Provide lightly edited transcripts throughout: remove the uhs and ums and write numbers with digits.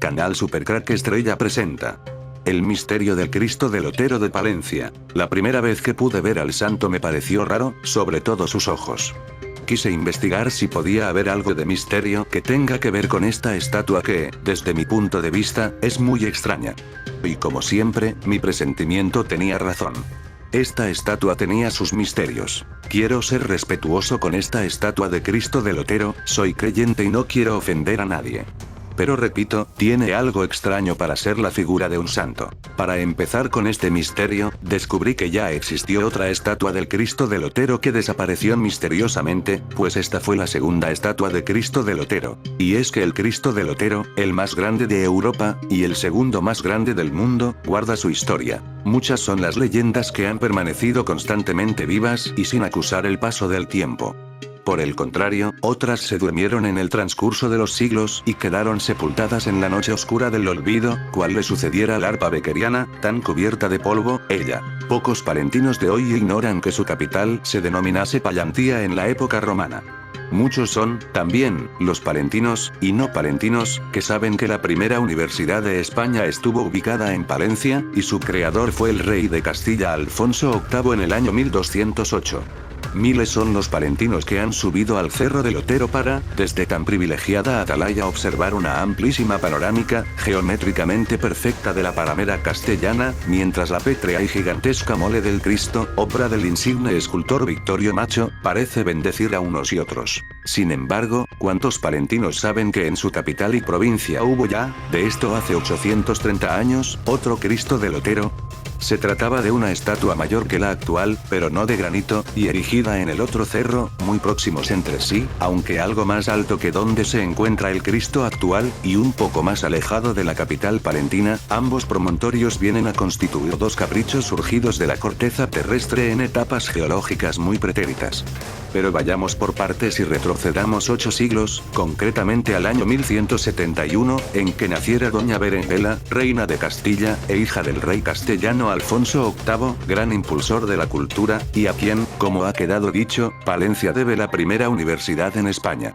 Canal Supercrack Estrella presenta El misterio del Cristo del Otero de Palencia. La primera vez que pude ver al santo me pareció raro, sobre todo sus ojos. Quise investigar si podía haber algo de misterio que tenga que ver con esta estatua que, desde mi punto de vista, es muy extraña. Y como siempre, mi presentimiento tenía razón. Esta estatua tenía sus misterios. Quiero ser respetuoso con esta estatua de Cristo del Otero, soy creyente y no quiero ofender a nadie. Pero repito, tiene algo extraño para ser la figura de un santo. Para empezar con este misterio, descubrí que ya existió otra estatua del Cristo del Otero que desapareció misteriosamente, pues esta fue la segunda estatua de Cristo del Otero. Y es que el Cristo del Otero, el más grande de Europa, y el segundo más grande del mundo, guarda su historia. Muchas son las leyendas que han permanecido constantemente vivas y sin acusar el paso del tiempo. Por el contrario, otras se durmieron en el transcurso de los siglos y quedaron sepultadas en la noche oscura del olvido, cual le sucediera al arpa bequeriana, tan cubierta de polvo, ella. Pocos palentinos de hoy ignoran que su capital se denominase Pallantía en la época romana. Muchos son, también, los palentinos, y no palentinos, que saben que la primera universidad de España estuvo ubicada en Palencia, y su creador fue el rey de Castilla Alfonso VIII en el año 1208. Miles son los palentinos que han subido al Cerro del Otero para, desde tan privilegiada atalaya, observar una amplísima panorámica, geométricamente perfecta de la Paramera castellana, mientras la pétrea y gigantesca mole del Cristo, obra del insigne escultor Victorio Macho, parece bendecir a unos y otros. Sin embargo, ¿cuántos palentinos saben que en su capital y provincia hubo ya, de esto hace 830 años, otro Cristo del Otero? Se trataba de una estatua mayor que la actual, pero no de granito, y erigida en el otro cerro, muy próximos entre sí, aunque algo más alto que donde se encuentra el Cristo actual, y un poco más alejado de la capital palentina. Ambos promontorios vienen a constituir dos caprichos surgidos de la corteza terrestre en etapas geológicas muy pretéritas. Pero vayamos por partes y retrocedamos 8 siglos, concretamente al año 1171, en que naciera doña Berenguela, reina de Castilla, e hija del rey castellano Alfonso VIII, gran impulsor de la cultura, y a quien, como ha quedado dicho, Palencia debe la primera universidad en España.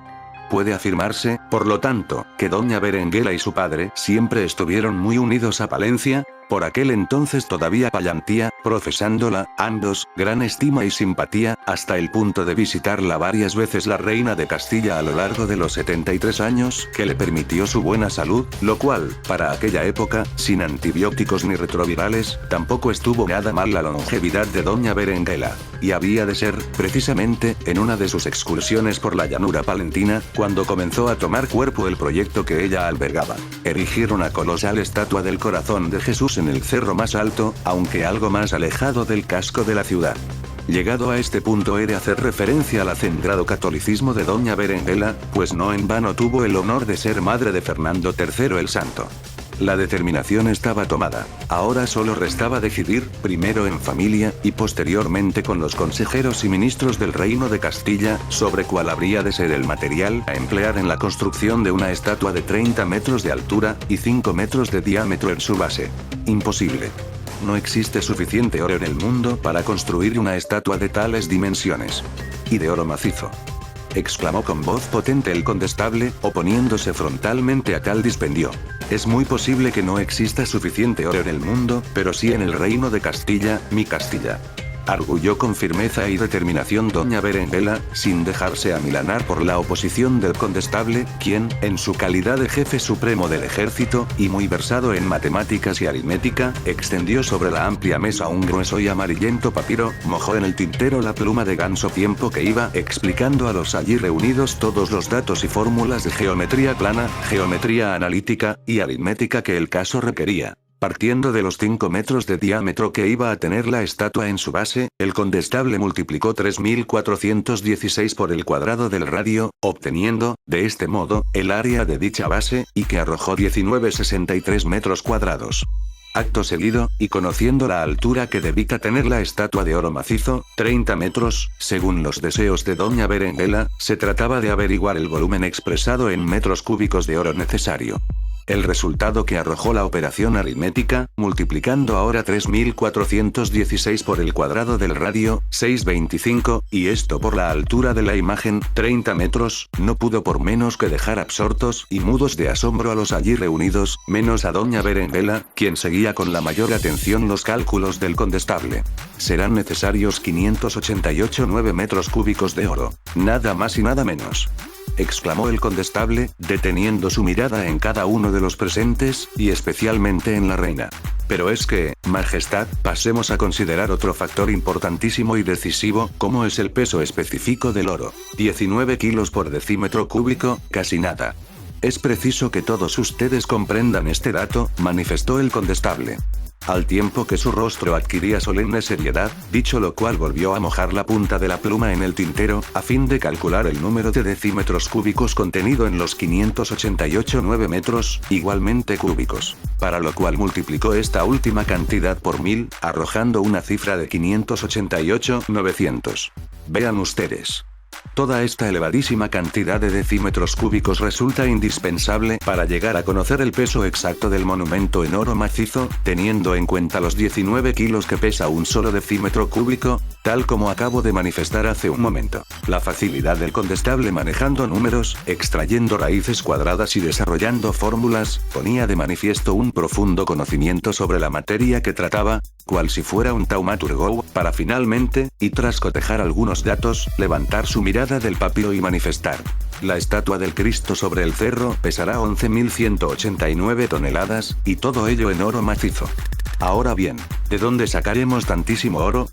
Puede afirmarse, por lo tanto, que doña Berenguela y su padre siempre estuvieron muy unidos a Palencia, por aquel entonces todavía Pallantía, profesándola, ambos, gran estima y simpatía, hasta el punto de visitarla varias veces la reina de Castilla a lo largo de los 73 años que le permitió su buena salud, lo cual, para aquella época, sin antibióticos ni retrovirales, tampoco estuvo nada mal la longevidad de doña Berenguela. Y había de ser, precisamente, en una de sus excursiones por la llanura palentina, cuando comenzó a tomar cuerpo el proyecto que ella albergaba: erigir una colosal estatua del corazón de Jesús en el cerro más alto, aunque algo más alejado del casco de la ciudad. Llegado a este punto he de hacer referencia al acendrado catolicismo de doña Berenguela, pues no en vano tuvo el honor de ser madre de Fernando III el Santo. La determinación estaba tomada. Ahora solo restaba decidir, primero en familia, y posteriormente con los consejeros y ministros del Reino de Castilla, sobre cuál habría de ser el material a emplear en la construcción de una estatua de 30 metros de altura, y 5 metros de diámetro en su base. Imposible. No existe suficiente oro en el mundo para construir una estatua de tales dimensiones. Y de oro macizo, exclamó con voz potente el condestable, oponiéndose frontalmente a tal dispendio. Es muy posible que no exista suficiente oro en el mundo, pero sí en el Reino de Castilla, mi Castilla, arguyó con firmeza y determinación doña Berenguela, sin dejarse amilanar por la oposición del condestable, quien, en su calidad de jefe supremo del ejército, y muy versado en matemáticas y aritmética, extendió sobre la amplia mesa un grueso y amarillento papiro, mojó en el tintero la pluma de ganso tiempo que iba explicando a los allí reunidos todos los datos y fórmulas de geometría plana, geometría analítica, y aritmética que el caso requería. Partiendo de los 5 metros de diámetro que iba a tener la estatua en su base, el condestable multiplicó 3416 por el cuadrado del radio, obteniendo, de este modo, el área de dicha base, y que arrojó 1963 metros cuadrados. Acto seguido, y conociendo la altura que debía tener la estatua de oro macizo, 30 metros, según los deseos de doña Berenguela, se trataba de averiguar el volumen expresado en metros cúbicos de oro necesario. El resultado que arrojó la operación aritmética, multiplicando ahora 3416 por el cuadrado del radio, 625, y esto por la altura de la imagen, 30 metros, no pudo por menos que dejar absortos y mudos de asombro a los allí reunidos, menos a doña Berenguela, quien seguía con la mayor atención los cálculos del condestable. Serán necesarios 588,9 metros cúbicos de oro. Nada más y nada menos, exclamó el condestable, deteniendo su mirada en cada uno de los presentes, y especialmente en la reina. Pero es que, Majestad, pasemos a considerar otro factor importantísimo y decisivo, como es el peso específico del oro. 19 kilos por decímetro cúbico, casi nada. Es preciso que todos ustedes comprendan este dato, manifestó el condestable. Al tiempo que su rostro adquiría solemne seriedad, dicho lo cual volvió a mojar la punta de la pluma en el tintero, a fin de calcular el número de decímetros cúbicos contenido en los 588,9 metros, igualmente cúbicos. Para lo cual multiplicó esta última cantidad por 1000, arrojando una cifra de 588,900. Vean ustedes. Toda esta elevadísima cantidad de decímetros cúbicos resulta indispensable para llegar a conocer el peso exacto del monumento en oro macizo, teniendo en cuenta los 19 kilos que pesa un solo decímetro cúbico, tal como acabo de manifestar hace un momento. La facilidad del condestable manejando números, extrayendo raíces cuadradas y desarrollando fórmulas, ponía de manifiesto un profundo conocimiento sobre la materia que trataba, cual si fuera un taumaturgo, para finalmente, y tras cotejar algunos datos, levantar su mirada del papiro y manifestar. La estatua del Cristo sobre el cerro pesará 11.189 toneladas, y todo ello en oro macizo. Ahora bien, ¿de dónde sacaremos tantísimo oro?,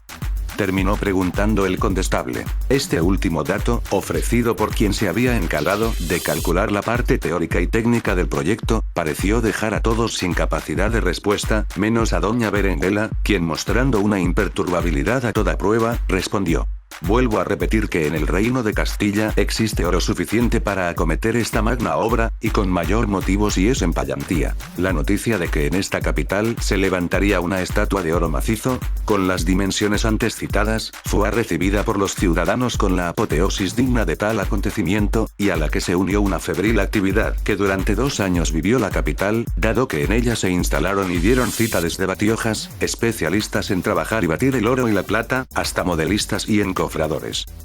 terminó preguntando el condestable. Este último dato, ofrecido por quien se había encargado de calcular la parte teórica y técnica del proyecto, pareció dejar a todos sin capacidad de respuesta, menos a doña Berenguela, quien mostrando una imperturbabilidad a toda prueba, respondió. Vuelvo a repetir que en el reino de Castilla existe oro suficiente para acometer esta magna obra, y con mayor motivo si es en Payantía. La noticia de que en esta capital se levantaría una estatua de oro macizo, con las dimensiones antes citadas, fue recibida por los ciudadanos con la apoteosis digna de tal acontecimiento, y a la que se unió una febril actividad que durante 2 años vivió la capital, dado que en ella se instalaron y dieron cita desde batiojas, especialistas en trabajar y batir el oro y la plata, hasta modelistas y encofradores.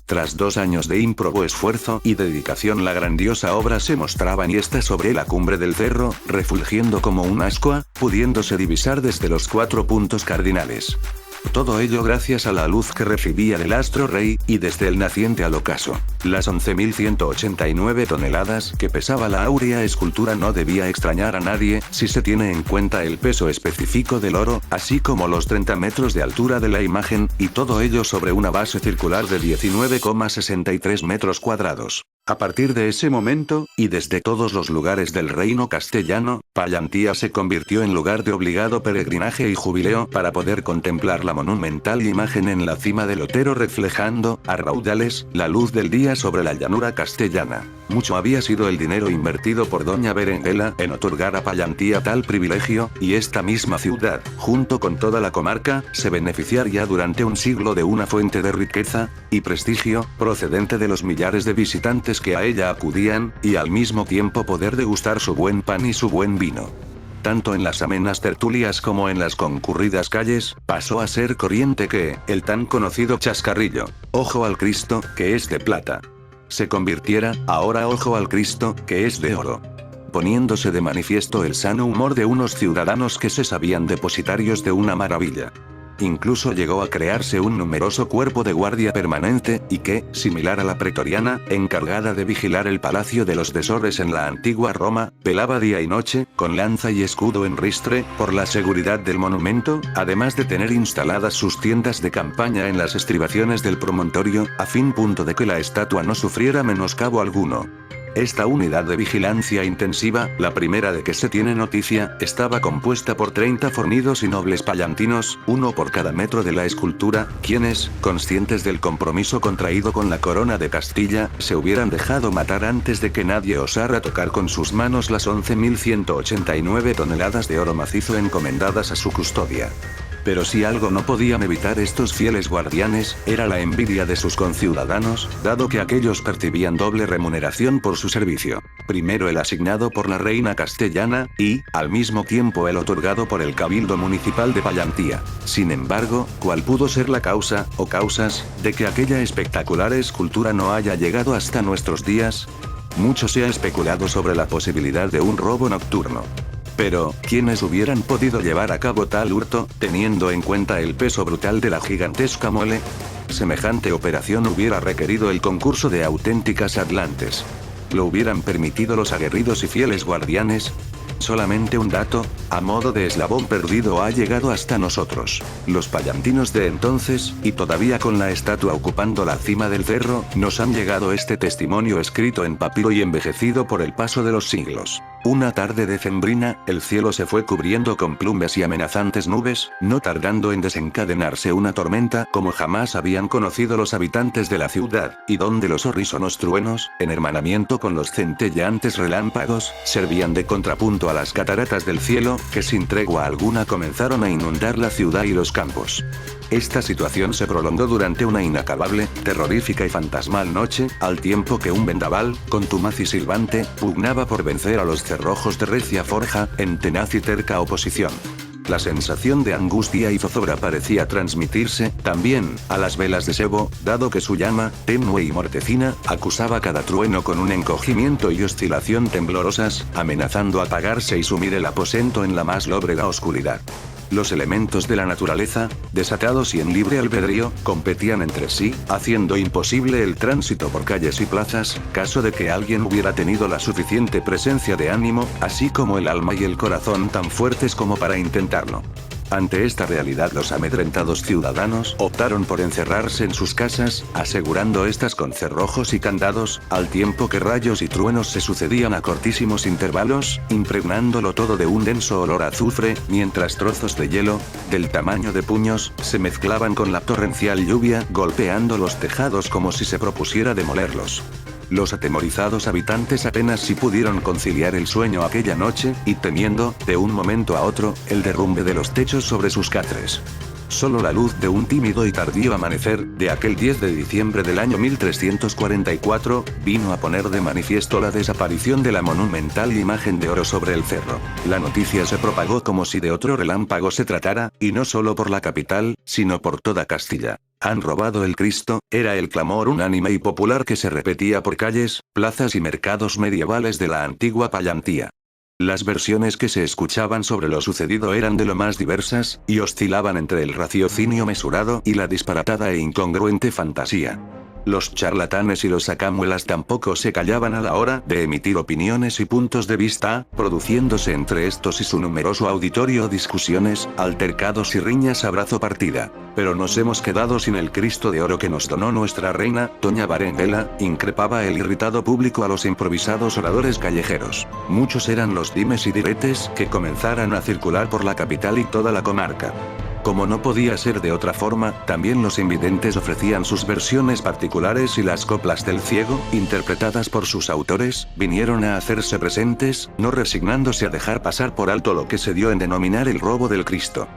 Tras 2 años de ímprobo esfuerzo y dedicación, la grandiosa obra se mostraba niesta sobre la cumbre del cerro, refulgiendo como una ascua, pudiéndose divisar desde los 4 puntos cardinales. Todo ello gracias a la luz que recibía del astro rey, y desde el naciente al ocaso. Las 11.189 toneladas que pesaba la áurea escultura no debía extrañar a nadie, si se tiene en cuenta el peso específico del oro, así como los 30 metros de altura de la imagen, y todo ello sobre una base circular de 19,63 metros cuadrados. A partir de ese momento, y desde todos los lugares del reino castellano, Payantía se convirtió en lugar de obligado peregrinaje y jubileo para poder contemplar la monumental imagen en la cima del Otero reflejando, a raudales, la luz del día sobre la llanura castellana. Mucho había sido el dinero invertido por doña Berenguela en otorgar a Payantía tal privilegio, y esta misma ciudad, junto con toda la comarca, se beneficiaría durante un siglo de una fuente de riqueza y prestigio, procedente de los millares de visitantes que a ella acudían, y al mismo tiempo poder degustar su buen pan y su buen vino. Tanto en las amenas tertulias como en las concurridas calles, pasó a ser corriente que, el tan conocido chascarrillo, "Ojo al Cristo, que es de plata", se convirtiera, ahora "Ojo al Cristo, que es de oro", poniéndose de manifiesto el sano humor de unos ciudadanos que se sabían depositarios de una maravilla. Incluso llegó a crearse un numeroso cuerpo de guardia permanente, y que, similar a la pretoriana, encargada de vigilar el palacio de los tesores en la antigua Roma, velaba día y noche, con lanza y escudo en ristre, por la seguridad del monumento, además de tener instaladas sus tiendas de campaña en las estribaciones del promontorio, a fin de que la estatua no sufriera menoscabo alguno. Esta unidad de vigilancia intensiva, la primera de que se tiene noticia, estaba compuesta por 30 fornidos y nobles payantinos, uno por cada metro de la escultura, quienes, conscientes del compromiso contraído con la corona de Castilla, se hubieran dejado matar antes de que nadie osara tocar con sus manos las 11.189 toneladas de oro macizo encomendadas a su custodia. Pero si algo no podían evitar estos fieles guardianes, era la envidia de sus conciudadanos, dado que aquellos percibían doble remuneración por su servicio. Primero el asignado por la reina castellana, y, al mismo tiempo el otorgado por el Cabildo Municipal de Pallantía. Sin embargo, ¿cuál pudo ser la causa, o causas, de que aquella espectacular escultura no haya llegado hasta nuestros días? Mucho se ha especulado sobre la posibilidad de un robo nocturno. Pero, ¿quiénes hubieran podido llevar a cabo tal hurto, teniendo en cuenta el peso brutal de la gigantesca mole? Semejante operación hubiera requerido el concurso de auténticas atlantes. ¿Lo hubieran permitido los aguerridos y fieles guardianes? Solamente un dato, a modo de eslabón perdido ha llegado hasta nosotros. Los pallantinos de entonces, y todavía con la estatua ocupando la cima del cerro, nos han llegado este testimonio escrito en papiro y envejecido por el paso de los siglos. Una tarde decembrina, el cielo se fue cubriendo con plumas y amenazantes nubes, no tardando en desencadenarse una tormenta como jamás habían conocido los habitantes de la ciudad, y donde los horrísonos truenos, en hermanamiento con los centelleantes relámpagos, servían de contrapunto a las cataratas del cielo, que sin tregua alguna comenzaron a inundar la ciudad y los campos. Esta situación se prolongó durante una inacabable, terrorífica y fantasmal noche, al tiempo que un vendaval, contumaz y silbante, pugnaba por vencer a los cerrojos de recia forja, en tenaz y terca oposición. La sensación de angustia y zozobra parecía transmitirse, también, a las velas de sebo, dado que su llama, tenue y mortecina, acusaba cada trueno con un encogimiento y oscilación temblorosas, amenazando apagarse y sumir el aposento en la más lóbrega oscuridad. Los elementos de la naturaleza, desatados y en libre albedrío, competían entre sí, haciendo imposible el tránsito por calles y plazas, caso de que alguien hubiera tenido la suficiente presencia de ánimo, así como el alma y el corazón tan fuertes como para intentarlo. Ante esta realidad, los amedrentados ciudadanos optaron por encerrarse en sus casas, asegurando estas con cerrojos y candados, al tiempo que rayos y truenos se sucedían a cortísimos intervalos, impregnándolo todo de un denso olor a azufre, mientras trozos de hielo, del tamaño de puños, se mezclaban con la torrencial lluvia, golpeando los tejados como si se propusiera demolerlos. Los atemorizados habitantes apenas si pudieron conciliar el sueño aquella noche, y temiendo, de un momento a otro, el derrumbe de los techos sobre sus catres. Solo la luz de un tímido y tardío amanecer, de aquel 10 de diciembre del año 1344, vino a poner de manifiesto la desaparición de la monumental imagen de oro sobre el cerro. La noticia se propagó como si de otro relámpago se tratara, y no solo por la capital, sino por toda Castilla. «Han robado el Cristo», era el clamor unánime y popular que se repetía por calles, plazas y mercados medievales de la antigua Pallantía. Las versiones que se escuchaban sobre lo sucedido eran de lo más diversas, y oscilaban entre el raciocinio mesurado y la disparatada e incongruente fantasía. Los charlatanes y los sacamuelas tampoco se callaban a la hora de emitir opiniones y puntos de vista, produciéndose entre estos y su numeroso auditorio discusiones, altercados y riñas a brazo partida. «Pero nos hemos quedado sin el Cristo de oro que nos donó nuestra reina, doña Berenguela», increpaba el irritado público a los improvisados oradores callejeros. Muchos eran los dimes y diretes que comenzaran a circular por la capital y toda la comarca. Como no podía ser de otra forma, también los invidentes ofrecían sus versiones particulares y las coplas del ciego, interpretadas por sus autores, vinieron a hacerse presentes, no resignándose a dejar pasar por alto lo que se dio en denominar el robo del Cristo.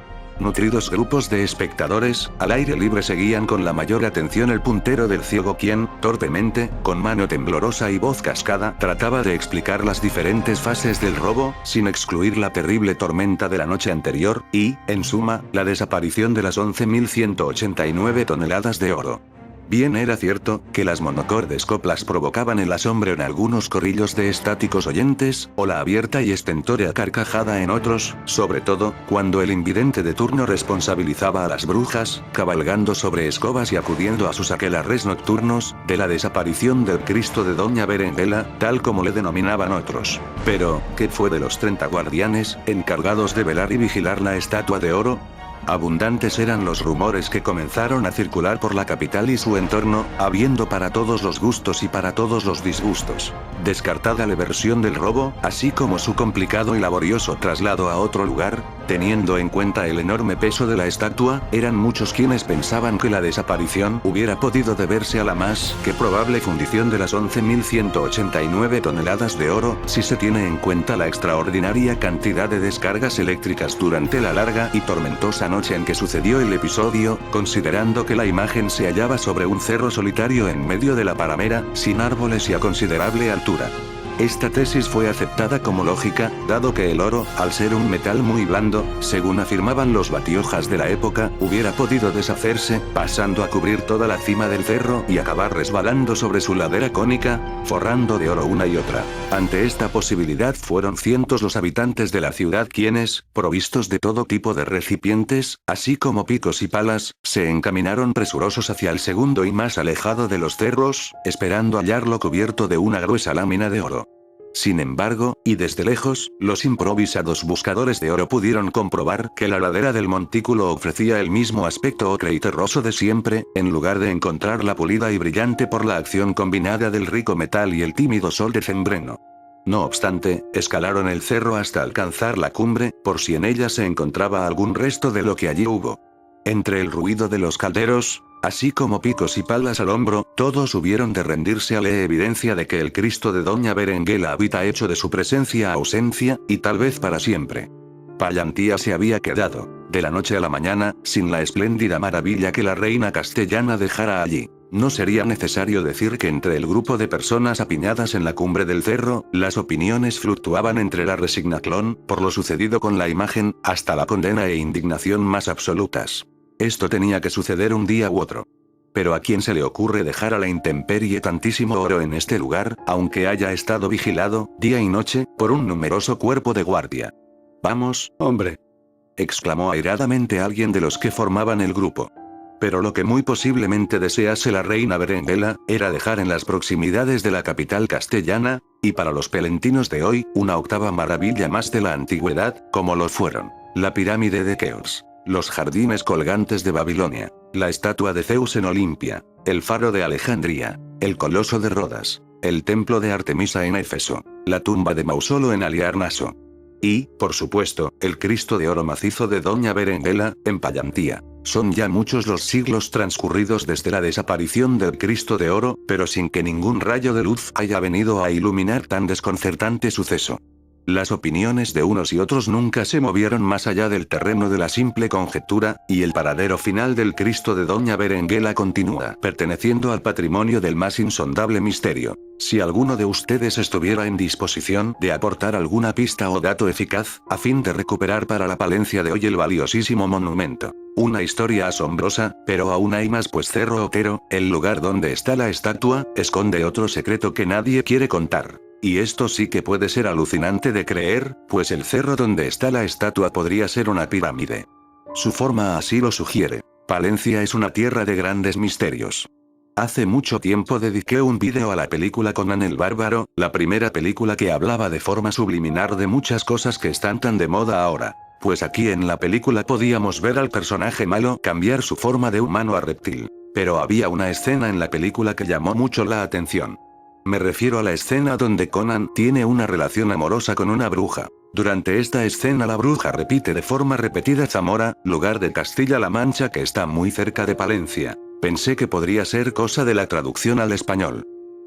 Nutridos grupos de espectadores, al aire libre seguían con la mayor atención el puntero del ciego quien, torpemente, con mano temblorosa y voz cascada, trataba de explicar las diferentes fases del robo, sin excluir la terrible tormenta de la noche anterior, y, en suma, la desaparición de las 11.189 toneladas de oro. Bien era cierto, que las monocordes coplas provocaban el asombro en algunos corrillos de estáticos oyentes, o la abierta y estentórea carcajada en otros, sobre todo, cuando el invidente de turno responsabilizaba a las brujas, cabalgando sobre escobas y acudiendo a sus aquelarres nocturnos, de la desaparición del Cristo de doña Berenguela, tal como le denominaban otros. Pero, ¿qué fue de los 30 guardianes, encargados de velar y vigilar la estatua de oro? Abundantes eran los rumores que comenzaron a circular por la capital y su entorno, habiendo para todos los gustos y para todos los disgustos. Descartada la versión del robo, así como su complicado y laborioso traslado a otro lugar, teniendo en cuenta el enorme peso de la estatua, eran muchos quienes pensaban que la desaparición hubiera podido deberse a la más que probable fundición de las 11.189 toneladas de oro, si se tiene en cuenta la extraordinaria cantidad de descargas eléctricas durante la larga y tormentosa noche en que sucedió el episodio, considerando que la imagen se hallaba sobre un cerro solitario en medio de la paramera, sin árboles y a considerable altura. Esta tesis fue aceptada como lógica, dado que el oro, al ser un metal muy blando, según afirmaban los batiojas de la época, hubiera podido deshacerse, pasando a cubrir toda la cima del cerro y acabar resbalando sobre su ladera cónica, forrando de oro una y otra. Ante esta posibilidad fueron cientos los habitantes de la ciudad quienes, provistos de todo tipo de recipientes, así como picos y palas, se encaminaron presurosos hacia el segundo y más alejado de los cerros, esperando hallarlo cubierto de una gruesa lámina de oro. Sin embargo, y desde lejos, los improvisados buscadores de oro pudieron comprobar que la ladera del montículo ofrecía el mismo aspecto ocre y terroso de siempre, en lugar de encontrarla pulida y brillante por la acción combinada del rico metal y el tímido sol decembrino. No obstante, escalaron el cerro hasta alcanzar la cumbre, por si en ella se encontraba algún resto de lo que allí hubo. Entre el ruido de los calderos, así como picos y palas al hombro, todos hubieron de rendirse a la evidencia de que el Cristo de Doña Berenguela habita hecho de su presencia ausencia, y tal vez para siempre. Pallantía se había quedado, de la noche a la mañana, sin la espléndida maravilla que la reina castellana dejara allí. No sería necesario decir que entre el grupo de personas apiñadas en la cumbre del cerro, las opiniones fluctuaban entre la resignación, por lo sucedido con la imagen, hasta la condena e indignación más absolutas. Esto tenía que suceder un día u otro. Pero ¿a quién se le ocurre dejar a la intemperie tantísimo oro en este lugar, aunque haya estado vigilado, día y noche, por un numeroso cuerpo de guardia? «Vamos, hombre», exclamó airadamente alguien de los que formaban el grupo. Pero lo que muy posiblemente desease la reina Berenguela, era dejar en las proximidades de la capital castellana, y para los pelentinos de hoy, una octava maravilla más de la antigüedad, como lo fueron la pirámide de Keops, los jardines colgantes de Babilonia, la estatua de Zeus en Olimpia, el faro de Alejandría, el coloso de Rodas, el templo de Artemisa en Éfeso, la tumba de Mausolo en Haliarnaso. Y, por supuesto, el Cristo de oro macizo de Doña Berenguela, en Pallantía. Son ya muchos los siglos transcurridos desde la desaparición del Cristo de oro, pero sin que ningún rayo de luz haya venido a iluminar tan desconcertante suceso. Las opiniones de unos y otros nunca se movieron más allá del terreno de la simple conjetura, y el paradero final del Cristo de Doña Berenguela continúa perteneciendo al patrimonio del más insondable misterio. Si alguno de ustedes estuviera en disposición de aportar alguna pista o dato eficaz, a fin de recuperar para la Palencia de hoy el valiosísimo monumento. Una historia asombrosa, pero aún hay más, pues Cerro Otero, el lugar donde está la estatua, esconde otro secreto que nadie quiere contar. Y esto sí que puede ser alucinante de creer, pues el cerro donde está la estatua podría ser una pirámide. Su forma así lo sugiere. Palencia es una tierra de grandes misterios. Hace mucho tiempo dediqué un vídeo a la película Conan el Bárbaro, la primera película que hablaba de forma subliminar de muchas cosas que están tan de moda ahora. Pues aquí en la película podíamos ver al personaje malo cambiar su forma de humano a reptil. Pero había una escena en la película que llamó mucho la atención. Me refiero a la escena donde Conan tiene una relación amorosa con una bruja. Durante esta escena la bruja repite de forma repetida Zamora, lugar de Castilla-La Mancha que está muy cerca de Palencia. Pensé que podría ser cosa de la traducción al español.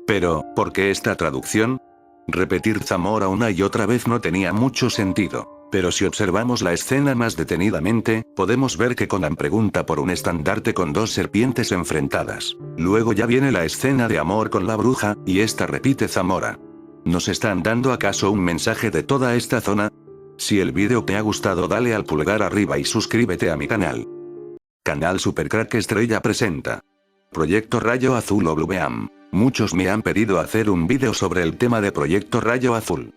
Pero, ¿por qué esta traducción? Repetir Zamora una y otra vez no tenía mucho sentido. Pero si observamos la escena más detenidamente, podemos ver que Conan pregunta por un estandarte con dos serpientes enfrentadas. Luego ya viene la escena de amor con la bruja, y esta repite Zamora. ¿Nos están dando acaso un mensaje de toda esta zona? Si el vídeo te ha gustado, dale al pulgar arriba y suscríbete a mi canal. Canal Supercrack Estrella presenta Proyecto Rayo Azul o Bluebeam. Muchos me han pedido hacer un vídeo sobre el tema de Proyecto Rayo Azul.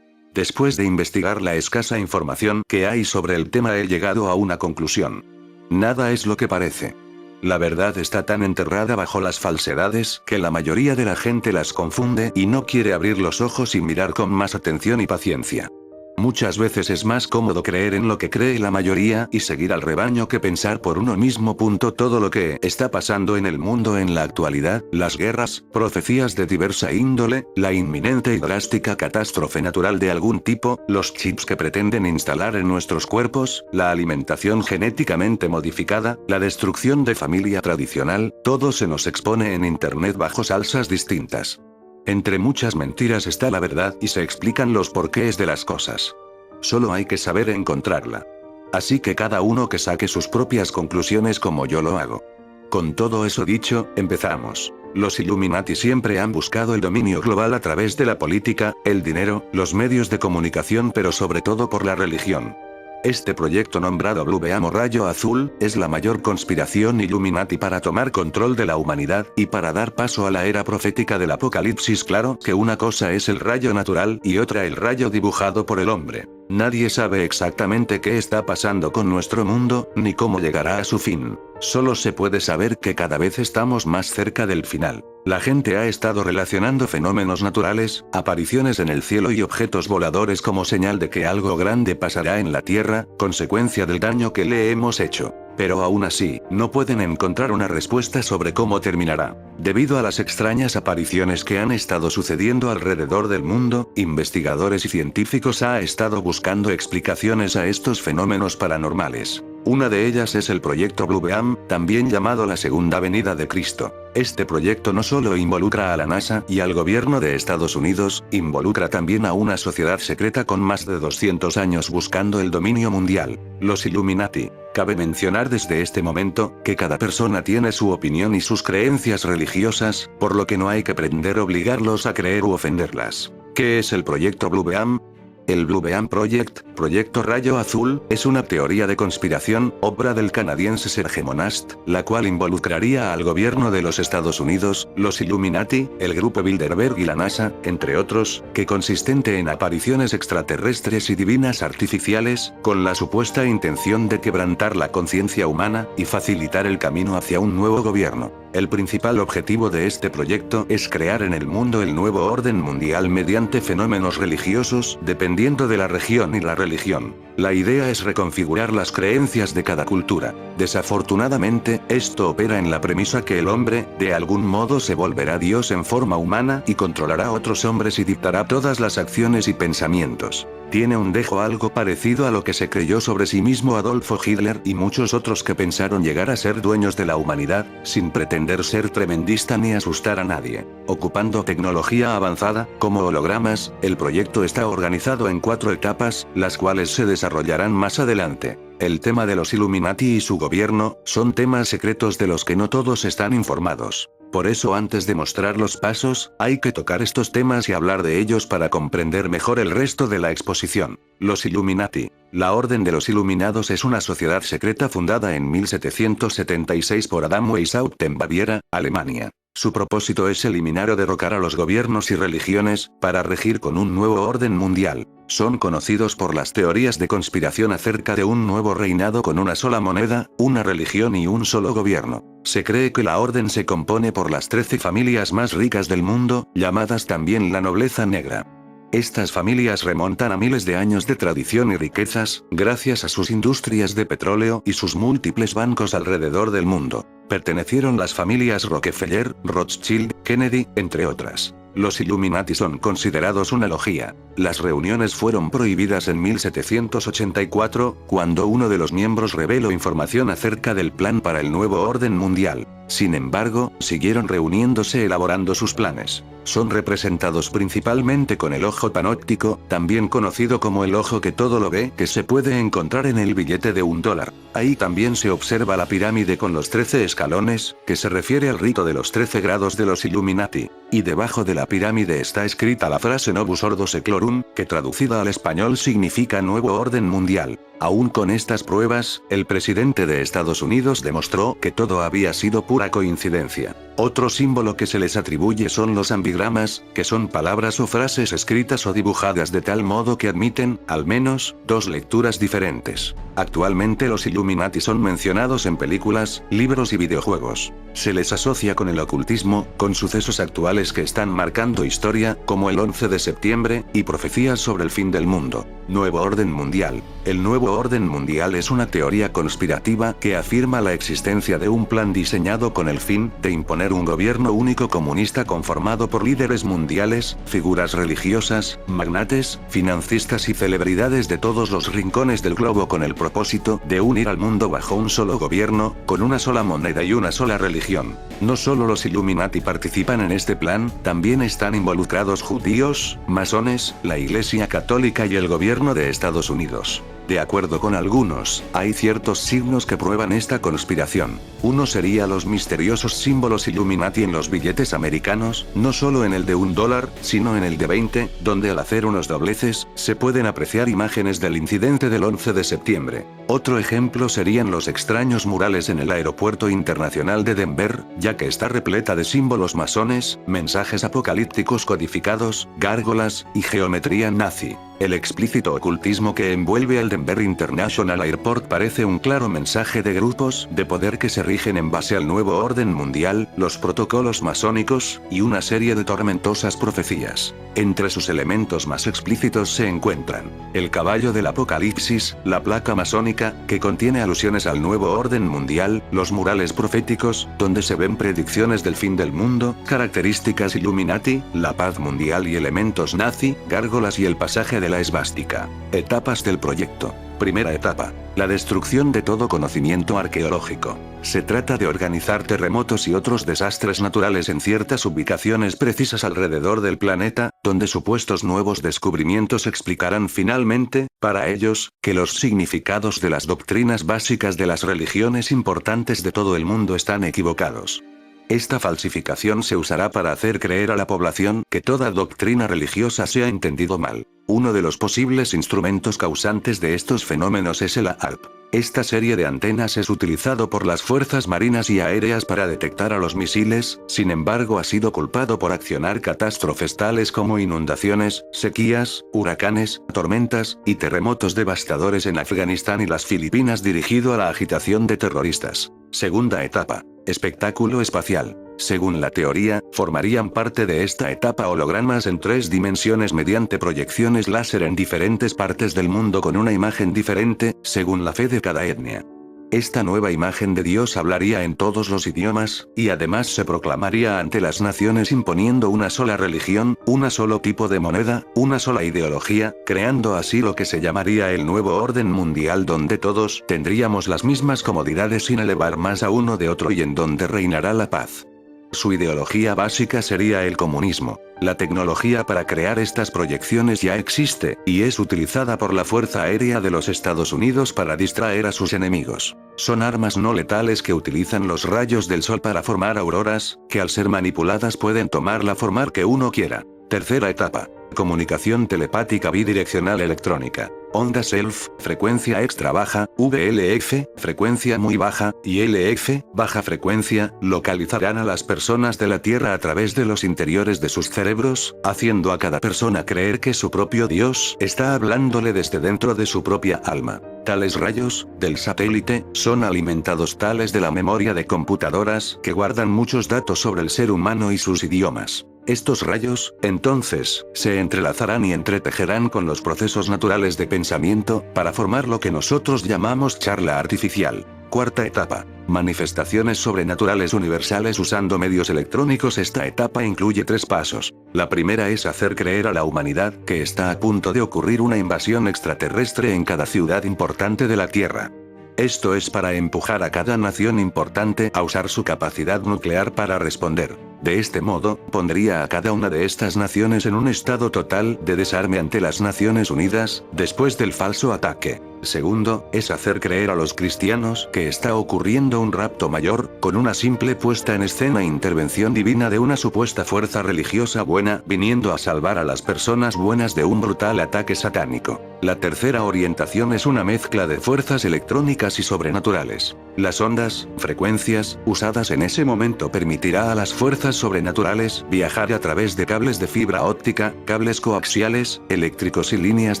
Después de investigar la escasa información que hay sobre el tema he llegado a una conclusión. Nada es lo que parece. La verdad está tan enterrada bajo las falsedades que la mayoría de la gente las confunde y no quiere abrir los ojos y mirar con más atención y paciencia. Muchas veces es más cómodo creer en lo que cree la mayoría y seguir al rebaño que pensar por uno mismo. Todo lo que está pasando en el mundo en la actualidad, las guerras, profecías de diversa índole, la inminente y drástica catástrofe natural de algún tipo, los chips que pretenden instalar en nuestros cuerpos, la alimentación genéticamente modificada, la destrucción de familia tradicional, todo se nos expone en internet bajo salsas distintas. Entre muchas mentiras está la verdad y se explican los porqués de las cosas. Solo hay que saber encontrarla. Así que cada uno que saque sus propias conclusiones como yo lo hago. Con todo eso dicho, empezamos. Los Illuminati siempre han buscado el dominio global a través de la política, el dinero, los medios de comunicación, pero sobre todo por la religión. Este proyecto nombrado Blue Beam o Rayo Azul, es la mayor conspiración Illuminati para tomar control de la humanidad, y para dar paso a la era profética del apocalipsis. Claro que una cosa es el rayo natural y otra el rayo dibujado por el hombre. Nadie sabe exactamente qué está pasando con nuestro mundo, ni cómo llegará a su fin. Solo se puede saber que cada vez estamos más cerca del final. La gente ha estado relacionando fenómenos naturales, apariciones en el cielo y objetos voladores como señal de que algo grande pasará en la Tierra, consecuencia del daño que le hemos hecho. Pero aún así, no pueden encontrar una respuesta sobre cómo terminará. Debido a las extrañas apariciones que han estado sucediendo alrededor del mundo, investigadores y científicos han estado buscando explicaciones a estos fenómenos paranormales. Una de ellas es el proyecto Blue Beam, también llamado la Segunda Venida de Cristo. Este proyecto no solo involucra a la NASA y al gobierno de Estados Unidos, involucra también a una sociedad secreta con más de 200 años buscando el dominio mundial, los Illuminati. Cabe mencionar desde este momento, que cada persona tiene su opinión y sus creencias religiosas, por lo que no hay que pretender obligarlos a creer u ofenderlas. ¿Qué es el proyecto Blue Beam? El Blue Beam Project, Proyecto Rayo Azul, es una teoría de conspiración, obra del canadiense Serge Monast, la cual involucraría al gobierno de los Estados Unidos, los Illuminati, el grupo Bilderberg y la NASA, entre otros, que consistente en apariciones extraterrestres y divinas artificiales, con la supuesta intención de quebrantar la conciencia humana, y facilitar el camino hacia un nuevo gobierno. El principal objetivo de este proyecto es crear en el mundo el nuevo orden mundial mediante fenómenos religiosos, dependiendo de la región y la religión. La idea es reconfigurar las creencias de cada cultura. Desafortunadamente, esto opera en la premisa que el hombre, de algún modo se volverá Dios en forma humana y controlará a otros hombres y dictará todas las acciones y pensamientos. Tiene un dejo algo parecido a lo que se creyó sobre sí mismo Adolfo Hitler y muchos otros que pensaron llegar a ser dueños de la humanidad, sin pretender ser tremendista ni asustar a nadie. Ocupando tecnología avanzada, como hologramas, el proyecto está organizado en 4 etapas, las cuales se desarrollarán más adelante. El tema de los Illuminati y su gobierno, son temas secretos de los que no todos están informados. Por eso antes de mostrar los pasos, hay que tocar estos temas y hablar de ellos para comprender mejor el resto de la exposición. Los Illuminati. La Orden de los Iluminados es una sociedad secreta fundada en 1776 por Adam Weishaupt en Baviera, Alemania. Su propósito es eliminar o derrocar a los gobiernos y religiones, para regir con un nuevo orden mundial. Son conocidos por las teorías de conspiración acerca de un nuevo reinado con una sola moneda, una religión y un solo gobierno. Se cree que la orden se compone por las 13 familias más ricas del mundo, llamadas también la nobleza negra. Estas familias remontan a miles de años de tradición y riquezas, gracias a sus industrias de petróleo y sus múltiples bancos alrededor del mundo. Pertenecieron las familias Rockefeller, Rothschild, Kennedy, entre otras. Los Illuminati son considerados una logia. Las reuniones fueron prohibidas en 1784, cuando uno de los miembros reveló información acerca del plan para el nuevo orden mundial. Sin embargo, siguieron reuniéndose elaborando sus planes. Son representados principalmente con el ojo panóptico, también conocido como el ojo que todo lo ve, que se puede encontrar en el billete de $1. Ahí también se observa la pirámide con los 13 escalones, que se refiere al rito de los 13 grados de los Illuminati. Y debajo de la pirámide está escrita la frase Novus Ordo Seclorum, que traducida al español significa nuevo orden mundial. Aún con estas pruebas, el presidente de Estados Unidos demostró que todo había sido pura coincidencia. Otro símbolo que se les atribuye son los ambigramas, que son palabras o frases escritas o dibujadas de tal modo que admiten, al menos, 2 lecturas diferentes. Actualmente los Illuminati son mencionados en películas, libros y videojuegos. Se les asocia con el ocultismo, con sucesos actuales que están marcando historia, como el 11 de septiembre, y profecías sobre el fin del mundo. Nuevo orden mundial. El nuevo orden mundial es una teoría conspirativa que afirma la existencia de un plan diseñado con el fin de imponer un gobierno único comunista conformado por líderes mundiales, figuras religiosas, magnates, financistas y celebridades de todos los rincones del globo con el propósito de unir al mundo bajo un solo gobierno, con una sola moneda y una sola religión. No solo los Illuminati participan en este plan, también están involucrados judíos, masones, la Iglesia Católica y el gobierno de Estados Unidos. De acuerdo con algunos, hay ciertos signos que prueban esta conspiración. Uno sería los misteriosos símbolos Illuminati en los billetes americanos, no solo en el de $1, sino en el de 20, donde al hacer unos dobleces, se pueden apreciar imágenes del incidente del 11 de septiembre. Otro ejemplo serían los extraños murales en el aeropuerto internacional de Denver, ya que está repleta de símbolos masones, mensajes apocalípticos codificados, gárgolas, y geometría nazi. El explícito ocultismo que envuelve al Denver International Airport parece un claro mensaje de grupos de poder que se rigen en base al nuevo orden mundial, los protocolos masónicos, y una serie de tormentosas profecías. Entre sus elementos más explícitos se encuentran el caballo del apocalipsis, la placa masónica, que contiene alusiones al nuevo orden mundial, los murales proféticos, donde se ven predicciones del fin del mundo, características Illuminati, la paz mundial y elementos nazi, gárgolas y el pasaje de la esvástica. Etapas del proyecto. Primera etapa. La destrucción de todo conocimiento arqueológico. Se trata de organizar terremotos y otros desastres naturales en ciertas ubicaciones precisas alrededor del planeta, donde supuestos nuevos descubrimientos explicarán finalmente, para ellos, que los significados de las doctrinas básicas de las religiones importantes de todo el mundo están equivocados. Esta falsificación se usará para hacer creer a la población que toda doctrina religiosa se ha entendido mal. Uno de los posibles instrumentos causantes de estos fenómenos es el ARP. Esta serie de antenas es utilizado por las fuerzas marinas y aéreas para detectar a los misiles, sin embargo ha sido culpado por accionar catástrofes tales como inundaciones, sequías, huracanes, tormentas, y terremotos devastadores en Afganistán y las Filipinas dirigido a la agitación de terroristas. Segunda etapa. Espectáculo espacial. Según la teoría, formarían parte de esta etapa hologramas en 3 dimensiones mediante proyecciones láser en diferentes partes del mundo con una imagen diferente, según la fe de cada etnia. Esta nueva imagen de Dios hablaría en todos los idiomas, y además se proclamaría ante las naciones imponiendo una sola religión, un solo tipo de moneda, una sola ideología, creando así lo que se llamaría el nuevo orden mundial donde todos tendríamos las mismas comodidades sin elevar más a uno de otro y en donde reinará la paz. Su ideología básica sería el comunismo. La tecnología para crear estas proyecciones ya existe, y es utilizada por la Fuerza Aérea de los Estados Unidos para distraer a sus enemigos. Son armas no letales que utilizan los rayos del sol para formar auroras, que al ser manipuladas pueden tomar la forma que uno quiera. Tercera etapa. Comunicación telepática bidireccional electrónica. Onda self, frecuencia extra baja, VLF, frecuencia muy baja, y LF, baja frecuencia, localizarán a las personas de la Tierra a través de los interiores de sus cerebros, haciendo a cada persona creer que su propio Dios está hablándole desde dentro de su propia alma. Tales rayos, del satélite, son alimentados tales de la memoria de computadoras, que guardan muchos datos sobre el ser humano y sus idiomas. Estos rayos, entonces, se entrelazarán y entretejerán con los procesos naturales de pensamiento, para formar lo que nosotros llamamos charla artificial. Cuarta etapa. Manifestaciones sobrenaturales universales usando medios electrónicos. Esta etapa incluye 3 pasos. La primera es hacer creer a la humanidad que está a punto de ocurrir una invasión extraterrestre en cada ciudad importante de la Tierra. Esto es para empujar a cada nación importante a usar su capacidad nuclear para responder. De este modo, pondría a cada una de estas naciones en un estado total de desarme ante las Naciones Unidas, después del falso ataque. Segundo, es hacer creer a los cristianos que está ocurriendo un rapto mayor, con una simple puesta en escena e intervención divina de una supuesta fuerza religiosa buena, viniendo a salvar a las personas buenas de un brutal ataque satánico. La tercera orientación es una mezcla de fuerzas electrónicas y sobrenaturales. Las ondas, frecuencias, usadas en ese momento permitirá a las fuerzas sobrenaturales viajar a través de cables de fibra óptica, cables coaxiales, eléctricos y líneas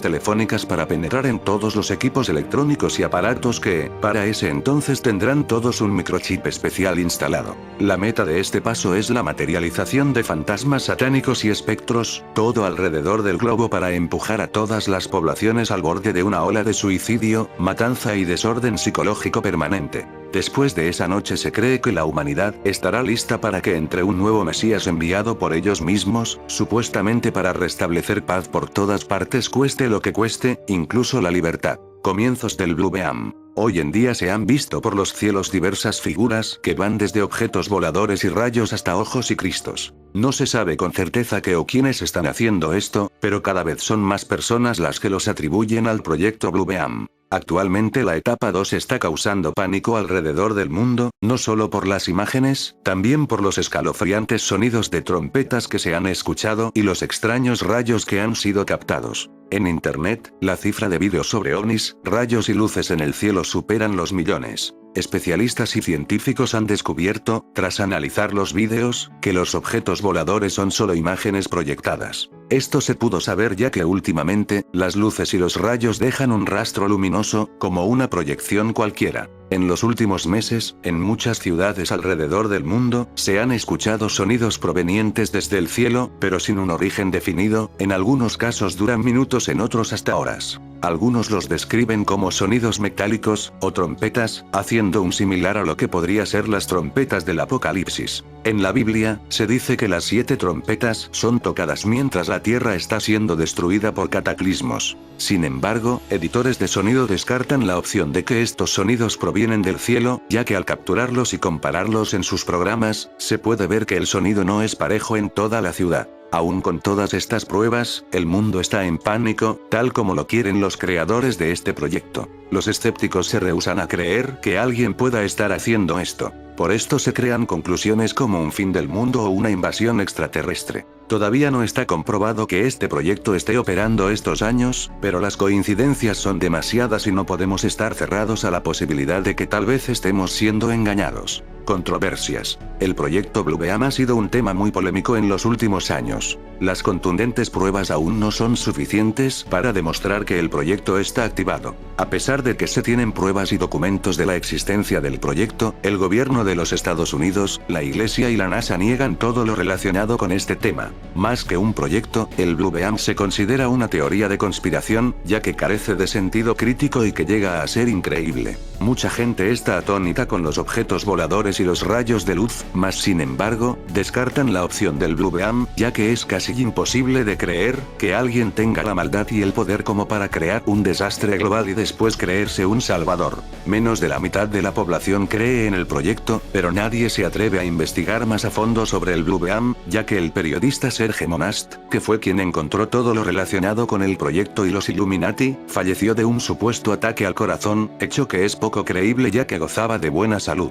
telefónicas para penetrar en todos los equipos electrónicos y aparatos que, para ese entonces tendrán todos un microchip especial instalado. La meta de este paso es la materialización de fantasmas satánicos y espectros, todo alrededor del globo para empujar a todas las poblaciones al borde de una ola de suicidio, matanza y desorden psicológico permanente. Después de esa noche se cree que la humanidad estará lista para que entre un nuevo Mesías enviado por ellos mismos, supuestamente para restablecer paz por todas partes cueste lo que cueste, incluso la libertad. Comienzos del Blue Beam. Hoy en día se han visto por los cielos diversas figuras que van desde objetos voladores y rayos hasta ojos y cristos. No se sabe con certeza qué o quiénes están haciendo esto, pero cada vez son más personas las que los atribuyen al proyecto Blue Beam. Actualmente la etapa 2 está causando pánico alrededor del mundo, no solo por las imágenes, también por los escalofriantes sonidos de trompetas que se han escuchado y los extraños rayos que han sido captados. En Internet, la cifra de vídeos sobre ovnis, rayos y luces en el cielo superan los millones. Especialistas y científicos han descubierto, tras analizar los vídeos, que los objetos voladores son solo imágenes proyectadas. Esto se pudo saber ya que últimamente, las luces y los rayos dejan un rastro luminoso, como una proyección cualquiera. En los últimos meses, en muchas ciudades alrededor del mundo, se han escuchado sonidos provenientes desde el cielo, pero sin un origen definido, en algunos casos duran minutos, en otros hasta horas. Algunos los describen como sonidos metálicos, o trompetas, haciendo un similar a lo que podría ser las trompetas del Apocalipsis. En la Biblia, se dice que las 7 trompetas son tocadas mientras la tierra está siendo destruida por cataclismos. Sin embargo, editores de sonido descartan la opción de que estos sonidos provienen del cielo, ya que al capturarlos y compararlos en sus programas, se puede ver que el sonido no es parejo en toda la ciudad. Aún con todas estas pruebas, el mundo está en pánico, tal como lo quieren los creadores de este proyecto. Los escépticos se rehúsan a creer que alguien pueda estar haciendo esto. Por esto se crean conclusiones como un fin del mundo o una invasión extraterrestre. Todavía no está comprobado que este proyecto esté operando estos años, pero las coincidencias son demasiadas y no podemos estar cerrados a la posibilidad de que tal vez estemos siendo engañados. Controversias. El proyecto Blue Beam ha sido un tema muy polémico en los últimos años. Las contundentes pruebas aún no son suficientes para demostrar que el proyecto está activado. A pesar de que se tienen pruebas y documentos de la existencia del proyecto, el gobierno de los Estados Unidos, la Iglesia y la NASA niegan todo lo relacionado con este tema. Más que un proyecto, el Blue Beam se considera una teoría de conspiración, ya que carece de sentido crítico y que llega a ser increíble. Mucha gente está atónita con los objetos voladores y los rayos de luz, mas sin embargo, descartan la opción del Blue Beam, ya que es casi imposible de creer que alguien tenga la maldad y el poder como para crear un desastre global y después creerse un salvador. Menos de la mitad de la población cree en el proyecto, pero nadie se atreve a investigar más a fondo sobre el Blue Beam, ya que el periodista Serge Monast, que fue quien encontró todo lo relacionado con el proyecto y los Illuminati, falleció de un supuesto ataque al corazón, hecho que es poco creíble ya que gozaba de buena salud.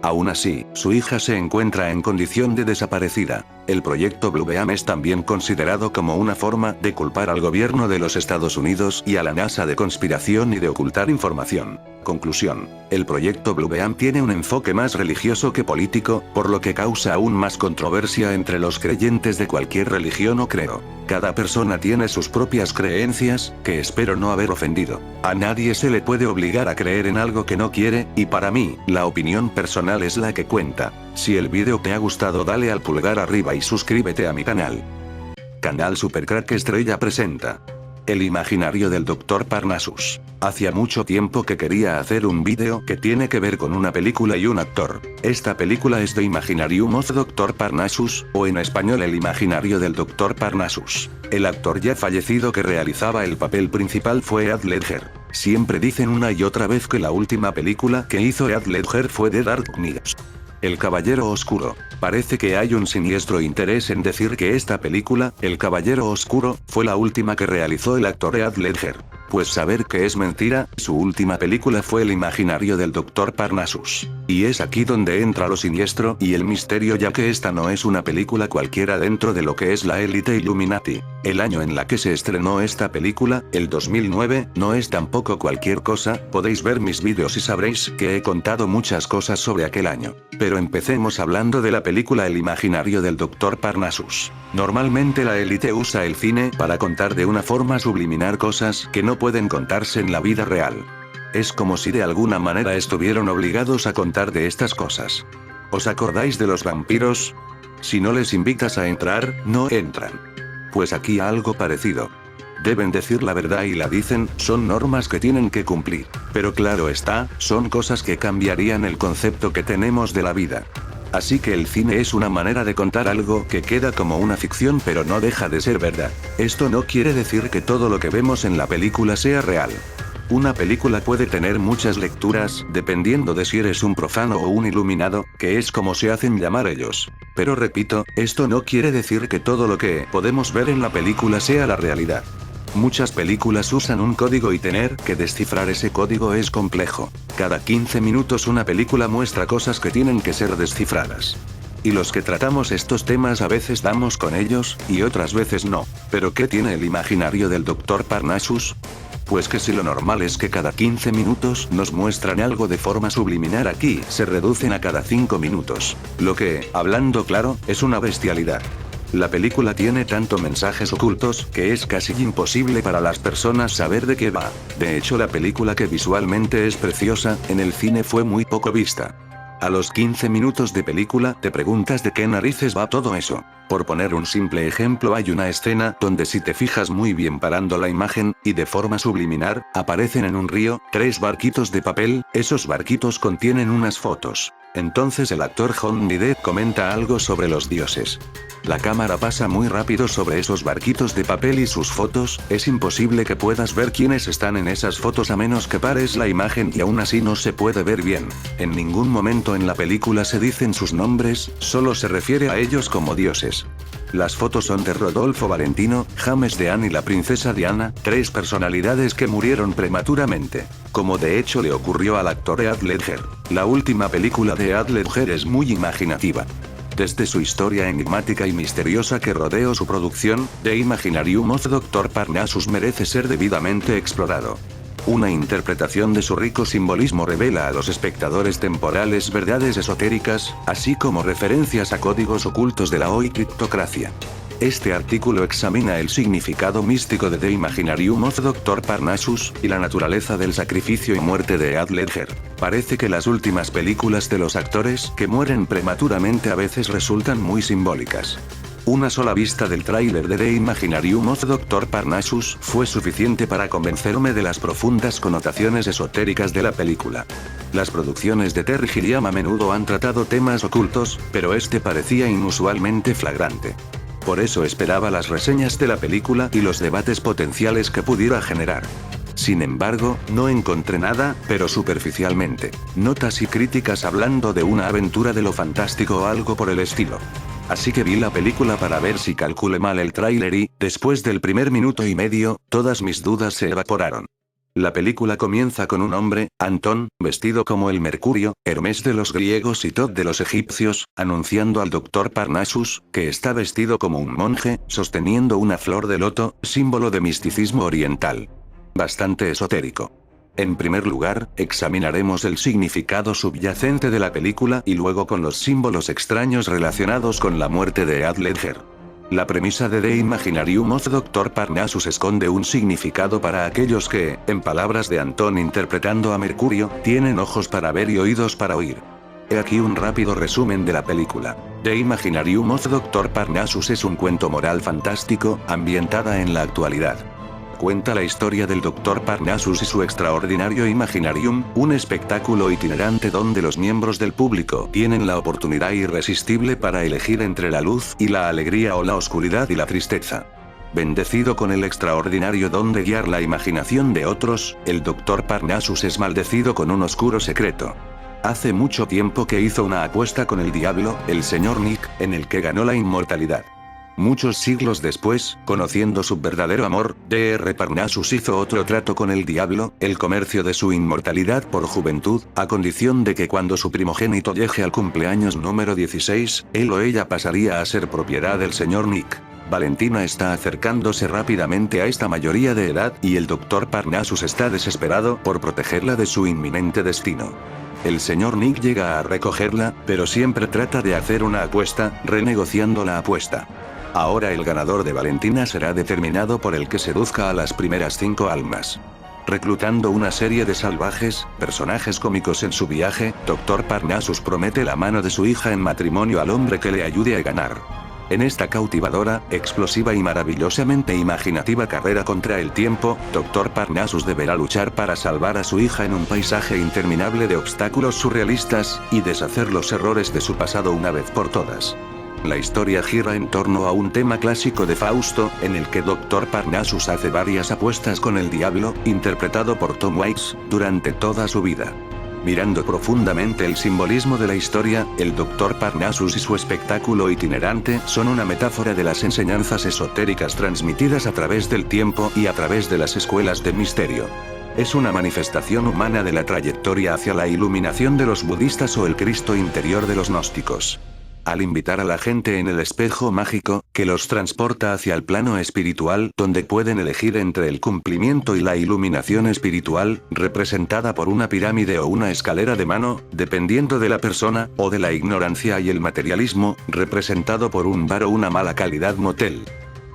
Aún así, su hija se encuentra en condición de desaparecida. El proyecto Blue Beam es también considerado como una forma de culpar al gobierno de los Estados Unidos y a la NASA de conspiración y de ocultar información. Conclusión. El proyecto Blue Beam tiene un enfoque más religioso que político, por lo que causa aún más controversia entre los creyentes de cualquier religión o credo. Cada persona tiene sus propias creencias, que espero no haber ofendido. A nadie se le puede obligar a creer en algo que no quiere, y para mí, la opinión personal es la que cuenta. Si el vídeo te ha gustado, dale al pulgar arriba y suscríbete a mi canal. Canal Supercrack Estrella presenta El imaginario del Dr. Parnassus. Hacía mucho tiempo que quería hacer un vídeo que tiene que ver con una película y un actor. Esta película es The Imaginarium of Dr. Parnassus, o en español El imaginario del Dr. Parnassus. El actor ya fallecido que realizaba el papel principal fue Heath Ledger. Siempre dicen una y otra vez que la última película que hizo Heath Ledger fue The Dark Knight. El Caballero Oscuro. Parece que hay un siniestro interés en decir que esta película, El Caballero Oscuro, fue la última que realizó el actor Heath Ledger. Pues saber que es mentira, su última película fue El imaginario del Dr. Parnassus. Y es aquí donde entra lo siniestro y el misterio, ya que esta no es una película cualquiera dentro de lo que es la élite Illuminati. El año en la que se estrenó esta película, el 2009, no es tampoco cualquier cosa. Podéis ver mis vídeos y sabréis que he contado muchas cosas sobre aquel año. Pero empecemos hablando de la película El imaginario del Dr. Parnassus. Normalmente la élite usa el cine para contar de una forma subliminal cosas que no pueden contarse en la vida real. Es como si de alguna manera estuvieran obligados a contar de estas cosas. ¿Os acordáis de los vampiros? Si no les invitas a entrar, no entran. Pues aquí algo parecido. Deben decir la verdad y la dicen, son normas que tienen que cumplir. Pero claro está, son cosas que cambiarían el concepto que tenemos de la vida. Así que el cine es una manera de contar algo que queda como una ficción pero no deja de ser verdad. Esto no quiere decir que todo lo que vemos en la película sea real. Una película puede tener muchas lecturas, dependiendo de si eres un profano o un iluminado, que es como se hacen llamar ellos. Pero repito, esto no quiere decir que todo lo que podemos ver en la película sea la realidad. Muchas películas usan un código y tener que descifrar ese código es complejo. Cada 15 minutos una película muestra cosas que tienen que ser descifradas. Y los que tratamos estos temas a veces damos con ellos, y otras veces no. ¿Pero qué tiene el imaginario del Dr. Parnassus? Pues que si lo normal es que cada 15 minutos nos muestran algo de forma subliminal, aquí se reducen a cada 5 minutos. Lo que, hablando claro, es una bestialidad. La película tiene tanto mensajes ocultos que es casi imposible para las personas saber de qué va. De hecho, la película, que visualmente es preciosa, en el cine fue muy poco vista. A los 15 minutos de película te preguntas de qué narices va todo eso. Por poner un simple ejemplo, hay una escena donde, si te fijas muy bien parando la imagen, y de forma subliminar, aparecen en un río 3 barquitos de papel. Esos barquitos contienen unas fotos. Entonces el actor Johnny Depp comenta algo sobre los dioses. La cámara pasa muy rápido sobre esos barquitos de papel y sus fotos. Es imposible que puedas ver quiénes están en esas fotos a menos que pares la imagen, y aún así no se puede ver bien. En ningún momento en la película se dicen sus nombres, solo se refiere a ellos como dioses. Las fotos son de Rodolfo Valentino, James Dean y la princesa Diana, 3 personalidades que murieron prematuramente. Como de hecho le ocurrió al actor Heath Ledger. La última película de Heath Ledger es muy imaginativa. Desde su historia enigmática y misteriosa que rodeó su producción, The Imaginarium of Dr. Parnassus merece ser debidamente explorado. Una interpretación de su rico simbolismo revela a los espectadores temporales verdades esotéricas, así como referencias a códigos ocultos de la hoy criptocracia. Este artículo examina el significado místico de The Imaginarium of Dr. Parnassus, y la naturaleza del sacrificio y muerte de Heath Ledger. Parece que las últimas películas de los actores que mueren prematuramente a veces resultan muy simbólicas. Una sola vista del tráiler de The Imaginarium of Dr. Parnassus fue suficiente para convencerme de las profundas connotaciones esotéricas de la película. Las producciones de Terry Gilliam a menudo han tratado temas ocultos, pero este parecía inusualmente flagrante. Por eso esperaba las reseñas de la película y los debates potenciales que pudiera generar. Sin embargo, no encontré nada, pero superficialmente. Notas y críticas hablando de una aventura de lo fantástico o algo por el estilo. Así que vi la película para ver si calculé mal el tráiler y, después del primer minuto y medio, todas mis dudas se evaporaron. La película comienza con un hombre, Antón, vestido como el Mercurio, Hermes de los griegos y Thoth de los egipcios, anunciando al Dr. Parnassus, que está vestido como un monje, sosteniendo una flor de loto, símbolo de misticismo oriental. Bastante esotérico. En primer lugar, examinaremos el significado subyacente de la película y luego con los símbolos extraños relacionados con la muerte de Heath Ledger. La premisa de The Imaginarium of Dr. Parnassus esconde un significado para aquellos que, en palabras de Antón interpretando a Mercurio, tienen ojos para ver y oídos para oír. He aquí un rápido resumen de la película. The Imaginarium of Dr. Parnassus es un cuento moral fantástico, ambientada en la actualidad. Cuenta la historia del Dr. Parnassus y su extraordinario Imaginarium, un espectáculo itinerante donde los miembros del público tienen la oportunidad irresistible para elegir entre la luz y la alegría o la oscuridad y la tristeza. Bendecido con el extraordinario don de guiar la imaginación de otros, el Dr. Parnassus es maldecido con un oscuro secreto. Hace mucho tiempo que hizo una apuesta con el diablo, el Sr. Nick, en el que ganó la inmortalidad. Muchos siglos después, conociendo su verdadero amor, Dr. Parnassus hizo otro trato con el diablo, el comercio de su inmortalidad por juventud, a condición de que cuando su primogénito llegue al cumpleaños número 16, él o ella pasaría a ser propiedad del Sr. Nick. Valentina está acercándose rápidamente a esta mayoría de edad, y el Dr. Parnassus está desesperado por protegerla de su inminente destino. El Sr. Nick llega a recogerla, pero siempre trata de hacer una apuesta, renegociando la apuesta. Ahora el ganador de Valentina será determinado por el que seduzca a las primeras 5 almas. Reclutando una serie de salvajes, personajes cómicos en su viaje, Dr. Parnassus promete la mano de su hija en matrimonio al hombre que le ayude a ganar. En esta cautivadora, explosiva y maravillosamente imaginativa carrera contra el tiempo, Dr. Parnassus deberá luchar para salvar a su hija en un paisaje interminable de obstáculos surrealistas, y deshacer los errores de su pasado una vez por todas. La historia gira en torno a un tema clásico de Fausto, en el que Dr. Parnassus hace varias apuestas con el diablo, interpretado por Tom Waits, durante toda su vida. Mirando profundamente el simbolismo de la historia, el Dr. Parnassus y su espectáculo itinerante son una metáfora de las enseñanzas esotéricas transmitidas a través del tiempo y a través de las escuelas de misterio. Es una manifestación humana de la trayectoria hacia la iluminación de los budistas o el Cristo interior de los gnósticos. Al invitar a la gente en el espejo mágico, que los transporta hacia el plano espiritual, donde pueden elegir entre el cumplimiento y la iluminación espiritual, representada por una pirámide o una escalera de mano, dependiendo de la persona, o de la ignorancia y el materialismo, representado por un bar o una mala calidad motel.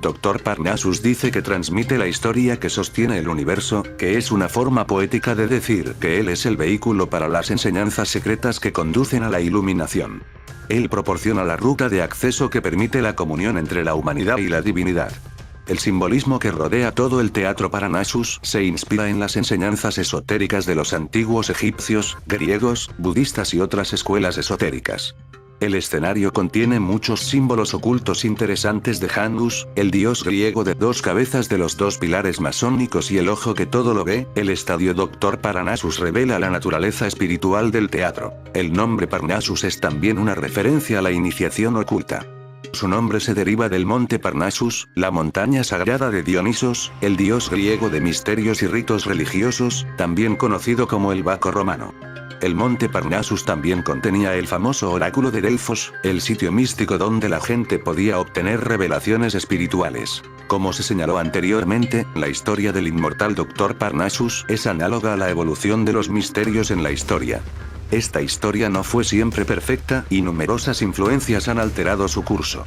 Dr. Parnassus dice que transmite la historia que sostiene el universo, que es una forma poética de decir que él es el vehículo para las enseñanzas secretas que conducen a la iluminación. Él proporciona la ruta de acceso que permite la comunión entre la humanidad y la divinidad. El simbolismo que rodea todo el teatro Parnassus se inspira en las enseñanzas esotéricas de los antiguos egipcios, griegos, budistas y otras escuelas esotéricas. El escenario contiene muchos símbolos ocultos interesantes de Janus, el dios griego de 2 cabezas de los 2 pilares masónicos y el ojo que todo lo ve. El estadio Dr. Parnassus revela la naturaleza espiritual del teatro. El nombre Parnassus es también una referencia a la iniciación oculta. Su nombre se deriva del monte Parnassus, la montaña sagrada de Dionisos, el dios griego de misterios y ritos religiosos, también conocido como el Baco romano. El monte Parnassus también contenía el famoso oráculo de Delfos, el sitio místico donde la gente podía obtener revelaciones espirituales. Como se señaló anteriormente, la historia del inmortal Dr. Parnassus es análoga a la evolución de los misterios en la historia. Esta historia no fue siempre perfecta, y numerosas influencias han alterado su curso.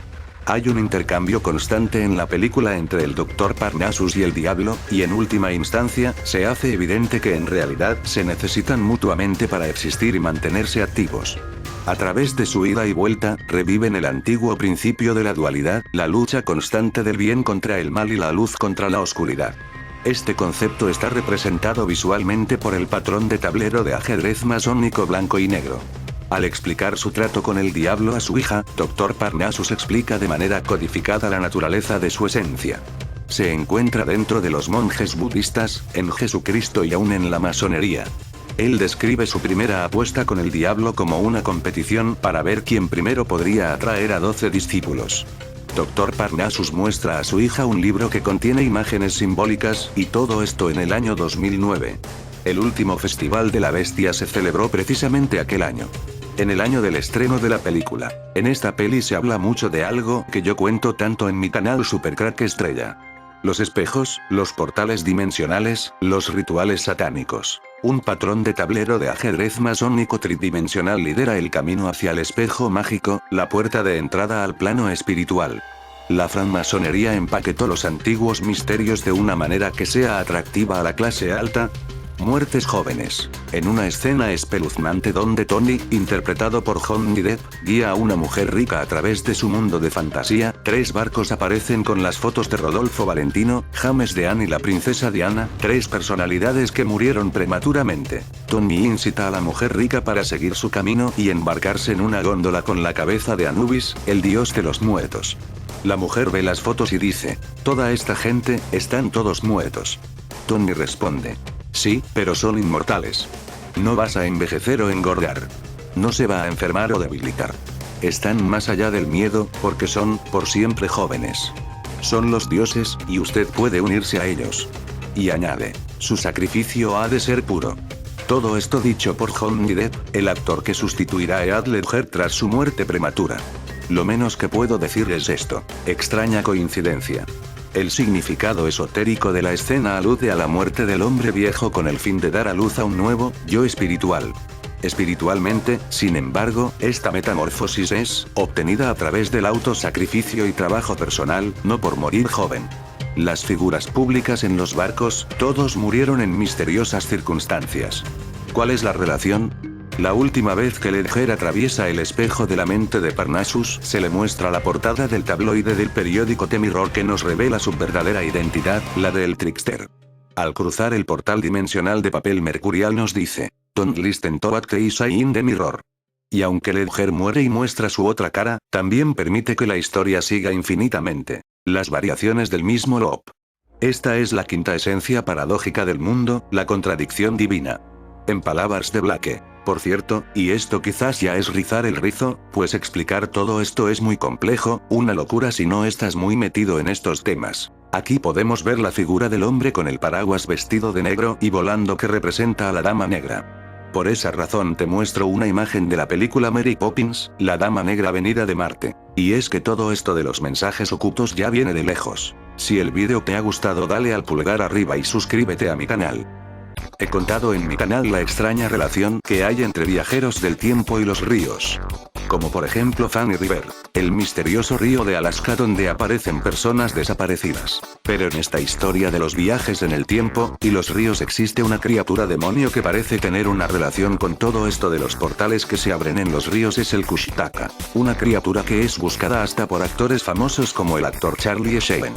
Hay un intercambio constante en la película entre el Dr. Parnassus y el diablo, y en última instancia, se hace evidente que en realidad se necesitan mutuamente para existir y mantenerse activos. A través de su ida y vuelta, reviven el antiguo principio de la dualidad, la lucha constante del bien contra el mal y la luz contra la oscuridad. Este concepto está representado visualmente por el patrón de tablero de ajedrez masónico blanco y negro. Al explicar su trato con el diablo a su hija, Dr. Parnassus explica de manera codificada la naturaleza de su esencia. Se encuentra dentro de los monjes budistas, en Jesucristo y aún en la masonería. Él describe su primera apuesta con el diablo como una competición para ver quién primero podría atraer a 12 discípulos. Dr. Parnassus muestra a su hija un libro que contiene imágenes simbólicas, y todo esto en el año 2009. El último Festival de la Bestia se celebró precisamente aquel año. En el año del estreno de la película. En esta peli se habla mucho de algo que yo cuento tanto en mi canal Supercrack Estrella. Los espejos, los portales dimensionales, los rituales satánicos. Un patrón de tablero de ajedrez masónico tridimensional lidera el camino hacia el espejo mágico, la puerta de entrada al plano espiritual. La francmasonería empaquetó los antiguos misterios de una manera que sea atractiva a la clase alta. Muertes jóvenes. En una escena espeluznante donde Tony, interpretado por Johnny Depp, guía a una mujer rica a través de su mundo de fantasía, 3 barcos aparecen con las fotos de Rodolfo Valentino, James Dean y la princesa Diana, 3 personalidades que murieron prematuramente. Tony incita a la mujer rica para seguir su camino y embarcarse en una góndola con la cabeza de Anubis, el dios de los muertos. La mujer ve las fotos y dice: "Toda esta gente, están todos muertos". Tony responde: "Sí, pero son inmortales. No vas a envejecer o engordar. No se va a enfermar o debilitar. Están más allá del miedo, porque son, por siempre jóvenes. Son los dioses, y usted puede unirse a ellos". Y añade: "Su sacrificio ha de ser puro". Todo esto dicho por Johnny Depp, el actor que sustituirá a Heath Ledger tras su muerte prematura. Lo menos que puedo decir es esto: extraña coincidencia. El significado esotérico de la escena alude a la muerte del hombre viejo con el fin de dar a luz a un nuevo yo espiritual. Espiritualmente, sin embargo, esta metamorfosis es obtenida a través del autosacrificio y trabajo personal, no por morir joven. Las figuras públicas en los barcos, todos murieron en misteriosas circunstancias. ¿Cuál es la relación? La última vez que Ledger atraviesa el espejo de la mente de Parnassus, se le muestra la portada del tabloide del periódico The Mirror que nos revela su verdadera identidad, la del trickster. Al cruzar el portal dimensional de papel mercurial nos dice: "Don't listen to what they say in the mirror". Y aunque Ledger muere y muestra su otra cara, también permite que la historia siga infinitamente. Las variaciones del mismo loop. Esta es la quinta esencia paradójica del mundo, la contradicción divina. En palabras de Blake. Por cierto, y esto quizás ya es rizar el rizo, pues explicar todo esto es muy complejo, una locura si no estás muy metido en estos temas. Aquí podemos ver la figura del hombre con el paraguas vestido de negro y volando que representa a la Dama Negra. Por esa razón te muestro una imagen de la película Mary Poppins, la Dama Negra venida de Marte. Y es que todo esto de los mensajes ocultos ya viene de lejos. Si el vídeo te ha gustado dale al pulgar arriba y suscríbete a mi canal. He contado en mi canal la extraña relación que hay entre viajeros del tiempo y los ríos. Como por ejemplo Funny River, el misterioso río de Alaska donde aparecen personas desaparecidas. Pero en esta historia de los viajes en el tiempo y los ríos existe una criatura demonio que parece tener una relación con todo esto de los portales que se abren en los ríos, es el Kushtaka. Una criatura que es buscada hasta por actores famosos como el actor Charlie Sheen.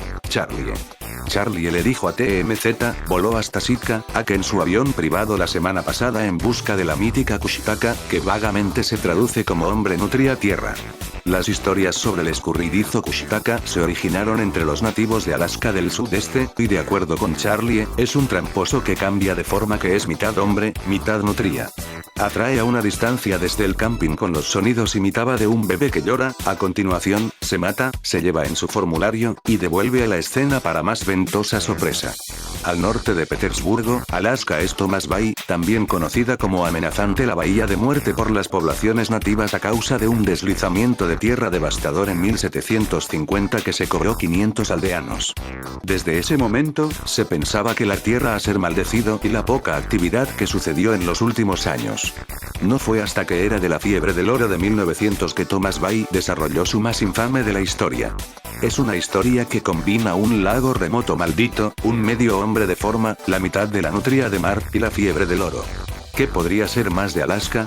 Charlie le dijo a TMZ, voló hasta Sitka, en su avión privado la semana pasada en busca de la mítica Kushtaka, que vagamente se traduce como hombre nutria tierra. Las historias sobre el escurridizo Kushtaka se originaron entre los nativos de Alaska del sudeste, y de acuerdo con Charlie, es un tramposo que cambia de forma que es mitad hombre, mitad nutria. Atrae a una distancia desde el camping con los sonidos imitaba de un bebé que llora, a continuación, se mata, se lleva en su formulario, y devuelve a la escena para más ventosa sorpresa. Al norte de Petersburgo, Alaska es Thomas Bay, también conocida como amenazante la bahía de muerte por las poblaciones nativas a causa de un deslizamiento de tierra devastador en 1750 que se cobró 500 aldeanos. Desde ese momento, se pensaba que la tierra a ser maldecido y la poca actividad que sucedió en los últimos años. No fue hasta que era de la fiebre del oro de 1900 que Thomas Bay desarrolló su más infame de la historia. Es una historia que combina un lago remoto maldito, un medio hombre de forma, la mitad de la nutria de mar, y la fiebre del oro. ¿Qué podría ser más de Alaska?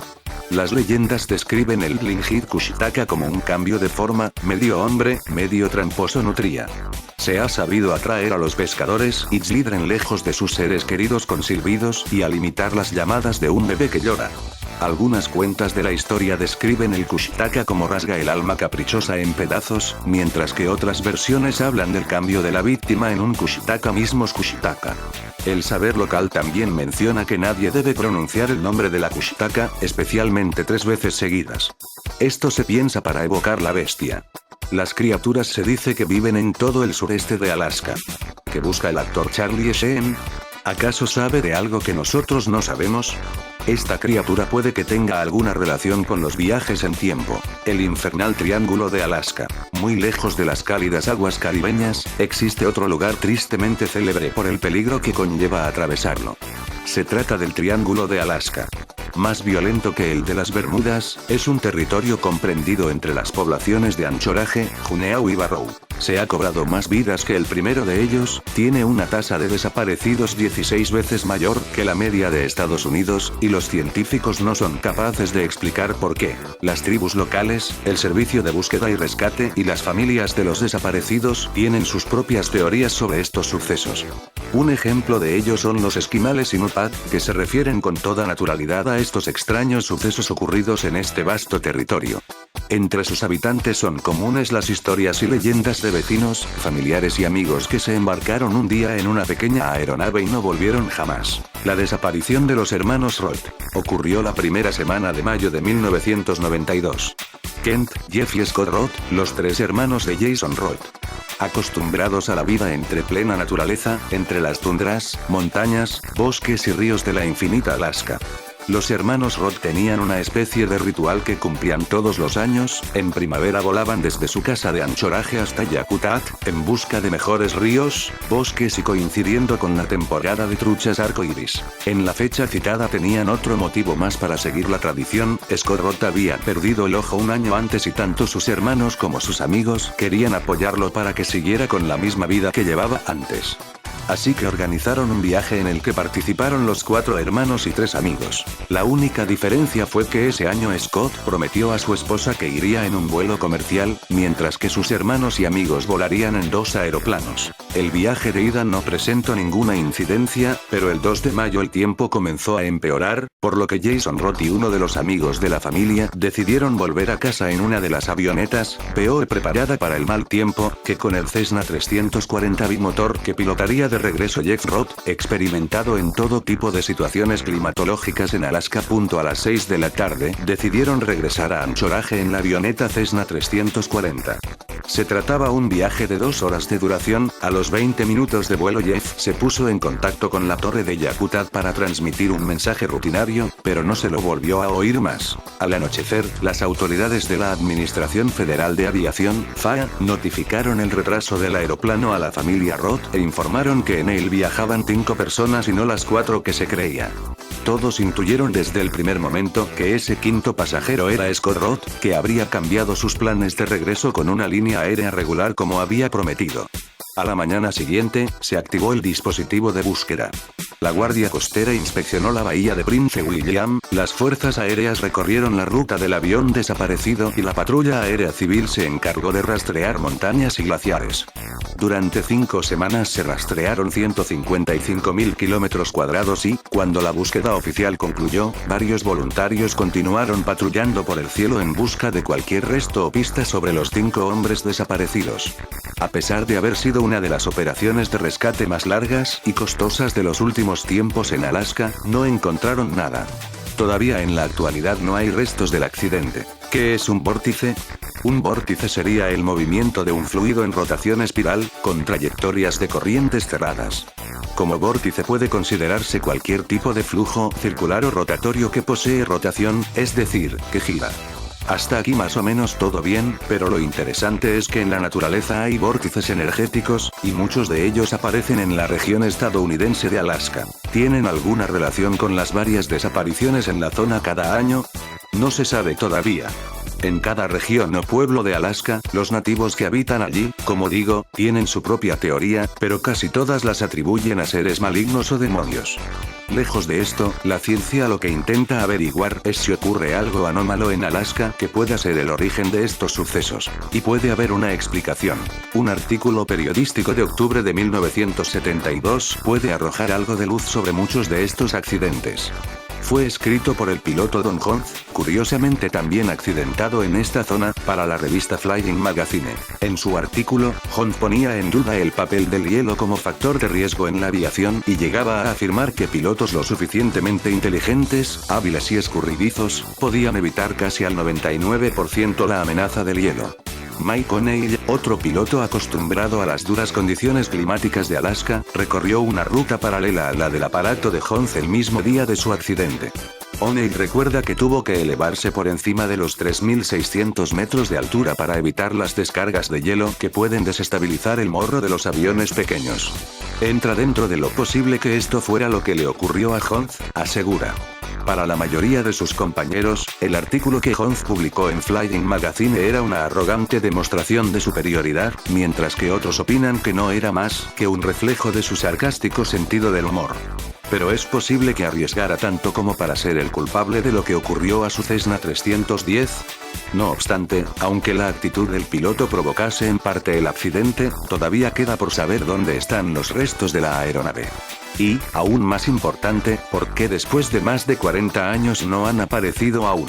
Las leyendas describen el Tlingit Kushtaka como un cambio de forma, medio hombre, medio tramposo nutria. Se ha sabido atraer a los pescadores y slidren lejos de sus seres queridos con silbidos y al imitar las llamadas de un bebé que llora. Algunas cuentas de la historia describen el Kushtaka como rasga el alma caprichosa en pedazos, mientras que otras versiones hablan del cambio de la víctima en un Kushtaka mismos Kushtaka. El saber local también menciona que nadie debe pronunciar el nombre de la Kushtaka, especialmente 3 veces seguidas. Esto se piensa para evocar la bestia. Las criaturas se dice que viven en todo el sureste de Alaska. ¿Qué busca el actor Charlie Sheen? ¿Acaso sabe de algo que nosotros no sabemos? Esta criatura puede que tenga alguna relación con los viajes en tiempo. El infernal Triángulo de Alaska. Muy lejos de las cálidas aguas caribeñas, existe otro lugar tristemente célebre por el peligro que conlleva atravesarlo. Se trata del Triángulo de Alaska. Más violento que el de las Bermudas, es un territorio comprendido entre las poblaciones de Anchorage, Juneau y Barrow. Se ha cobrado más vidas que el primero de ellos, tiene una tasa de desaparecidos 16 veces mayor que la media de Estados Unidos, y los científicos no son capaces de explicar por qué. Las tribus locales, el servicio de búsqueda y rescate y las familias de los desaparecidos tienen sus propias teorías sobre estos sucesos. Un ejemplo de ello son los esquimales Inupiat, que se refieren con toda naturalidad a estos extraños sucesos ocurridos en este vasto territorio. Entre sus habitantes son comunes las historias y leyendas de vecinos, familiares y amigos que se embarcaron un día en una pequeña aeronave y no volvieron jamás. La desaparición de los hermanos Roth ocurrió la primera semana de mayo de 1992. Kent, Jeff y Scott Roth, los 3 hermanos de Jason Roth. Acostumbrados a la vida entre plena naturaleza, entre las tundras, montañas, bosques y ríos de la infinita Alaska. Los hermanos Roth tenían una especie de ritual que cumplían todos los años. En primavera volaban desde su casa de Anchorage hasta Yakutat, en busca de mejores ríos, bosques y coincidiendo con la temporada de truchas arcoíris. En la fecha citada tenían otro motivo más para seguir la tradición. Scott Roth había perdido el ojo un año antes y tanto sus hermanos como sus amigos querían apoyarlo para que siguiera con la misma vida que llevaba antes. Así que organizaron un viaje en el que participaron los 4 hermanos y 3 amigos. La única diferencia fue que ese año Scott prometió a su esposa que iría en un vuelo comercial, mientras que sus hermanos y amigos volarían en 2 aeroplanos. El viaje de ida no presentó ninguna incidencia, pero el 2 de mayo el tiempo comenzó a empeorar, por lo que Jason Roth y uno de los amigos de la familia decidieron volver a casa en una de las avionetas, peor preparada para el mal tiempo, que con el Cessna 340 bimotor que pilotaría de regreso Jeff Roth, experimentado en todo tipo de situaciones climatológicas en Alaska. A las 6 de la tarde, decidieron regresar a anchoraje en la avioneta Cessna 340. Se trataba un viaje de 2 horas de duración. A los 20 minutos de vuelo Jeff se puso en contacto con la torre de Yakutat para transmitir un mensaje rutinario, pero no se lo volvió a oír más. Al anochecer, las autoridades de la Administración Federal de Aviación, FAA, notificaron el retraso del aeroplano a la familia Roth e informaron que en él viajaban 5 personas y no las 4 que se creía. Todos intuyeron desde el primer momento que ese quinto pasajero era Scott Roth, que habría cambiado sus planes de regreso con una línea aérea regular como había prometido. A la mañana siguiente, se activó el dispositivo de búsqueda. La Guardia Costera inspeccionó la bahía de Prince William, las fuerzas aéreas recorrieron la ruta del avión desaparecido y la patrulla aérea civil se encargó de rastrear montañas y glaciares. Durante 5 semanas se rastrearon 155.000 kilómetros cuadrados y, cuando la búsqueda oficial concluyó, varios voluntarios continuaron patrullando por el cielo en busca de cualquier resto o pista sobre los 5 hombres desaparecidos. A pesar de haber sido una de las operaciones de rescate más largas y costosas de los últimos tiempos en Alaska, no encontraron nada. Todavía en la actualidad no hay restos del accidente. ¿Qué es un vórtice? Un vórtice sería el movimiento de un fluido en rotación espiral, con trayectorias de corrientes cerradas. Como vórtice puede considerarse cualquier tipo de flujo circular o rotatorio que posee rotación, es decir, que gira. Hasta aquí más o menos todo bien, pero lo interesante es que en la naturaleza hay vórtices energéticos, y muchos de ellos aparecen en la región estadounidense de Alaska. ¿Tienen alguna relación con las varias desapariciones en la zona cada año? No se sabe todavía. En cada región o pueblo de Alaska, los nativos que habitan allí, como digo, tienen su propia teoría, pero casi todas las atribuyen a seres malignos o demonios. Lejos de esto, la ciencia lo que intenta averiguar es si ocurre algo anómalo en Alaska que pueda ser el origen de estos sucesos. Y puede haber una explicación. Un artículo periodístico de octubre de 1972 puede arrojar algo de luz sobre muchos de estos accidentes. Fue escrito por el piloto Don Hunt, curiosamente también accidentado en esta zona, para la revista Flying Magazine. En su artículo, Hunt ponía en duda el papel del hielo como factor de riesgo en la aviación y llegaba a afirmar que pilotos lo suficientemente inteligentes, hábiles y escurridizos, podían evitar casi al 99% la amenaza del hielo. Mike O'Neill, otro piloto acostumbrado a las duras condiciones climáticas de Alaska, recorrió una ruta paralela a la del aparato de Hunt el mismo día de su accidente. O'Neill recuerda que tuvo que elevarse por encima de los 3.600 metros de altura para evitar las descargas de hielo que pueden desestabilizar el morro de los aviones pequeños. Entra dentro de lo posible que esto fuera lo que le ocurrió a Hunt, asegura. Para la mayoría de sus compañeros, el artículo que Hunt publicó en Flying Magazine era una arrogante demostración de superioridad, mientras que otros opinan que no era más que un reflejo de su sarcástico sentido del humor. Pero es posible que arriesgara tanto como para ser el culpable de lo que ocurrió a su Cessna 310. No obstante, aunque la actitud del piloto provocase en parte el accidente, todavía queda por saber dónde están los restos de la aeronave. Y, aún más importante, ¿por qué después de más de 40 años no han aparecido aún?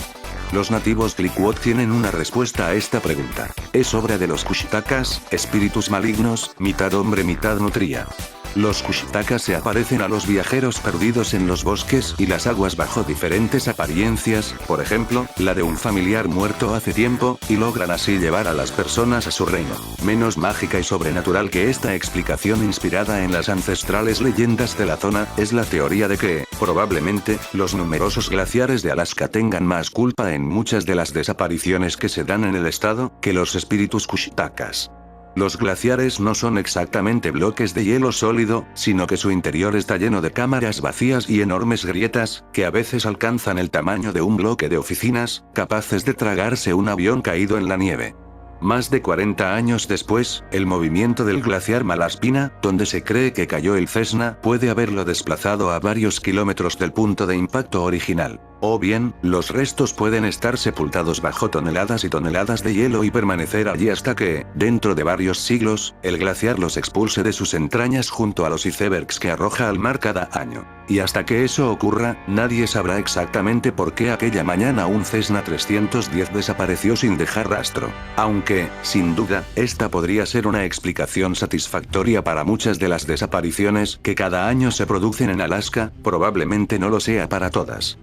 Los nativos Cliquot tienen una respuesta a esta pregunta. Es obra de los Kushtaqas, espíritus malignos, mitad hombre mitad nutria. Los Kushtaqas se aparecen a los viajeros perdidos en los bosques y las aguas bajo diferentes apariencias, por ejemplo, la de un familiar muerto hace tiempo, y logran así llevar a las personas a su reino. Menos mágica y sobrenatural que esta explicación inspirada en las ancestrales leyendas de la zona, es la teoría de que, probablemente, los numerosos glaciares de Alaska tengan más culpa en muchas de las desapariciones que se dan en el estado, que los espíritus Kushtaqas. Los glaciares no son exactamente bloques de hielo sólido, sino que su interior está lleno de cámaras vacías y enormes grietas, que a veces alcanzan el tamaño de un bloque de oficinas, capaces de tragarse un avión caído en la nieve. Más de 40 años después, el movimiento del glaciar Malaspina, donde se cree que cayó el Cessna, puede haberlo desplazado a varios kilómetros del punto de impacto original. O bien, los restos pueden estar sepultados bajo toneladas y toneladas de hielo y permanecer allí hasta que, dentro de varios siglos, el glaciar los expulse de sus entrañas junto a los icebergs que arroja al mar cada año. Y hasta que eso ocurra, nadie sabrá exactamente por qué aquella mañana un Cessna 310 desapareció sin dejar rastro. Aunque, sin duda, esta podría ser una explicación satisfactoria para muchas de las desapariciones que cada año se producen en Alaska, probablemente no lo sea para todas.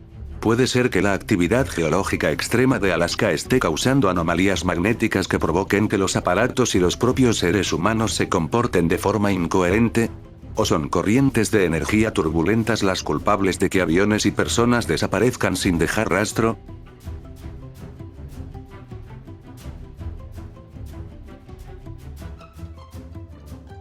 Puede ser que la actividad geológica extrema de Alaska esté causando anomalías magnéticas que provoquen que los aparatos y los propios seres humanos se comporten de forma incoherente. ¿O son corrientes de energía turbulentas las culpables de que aviones y personas desaparezcan sin dejar rastro?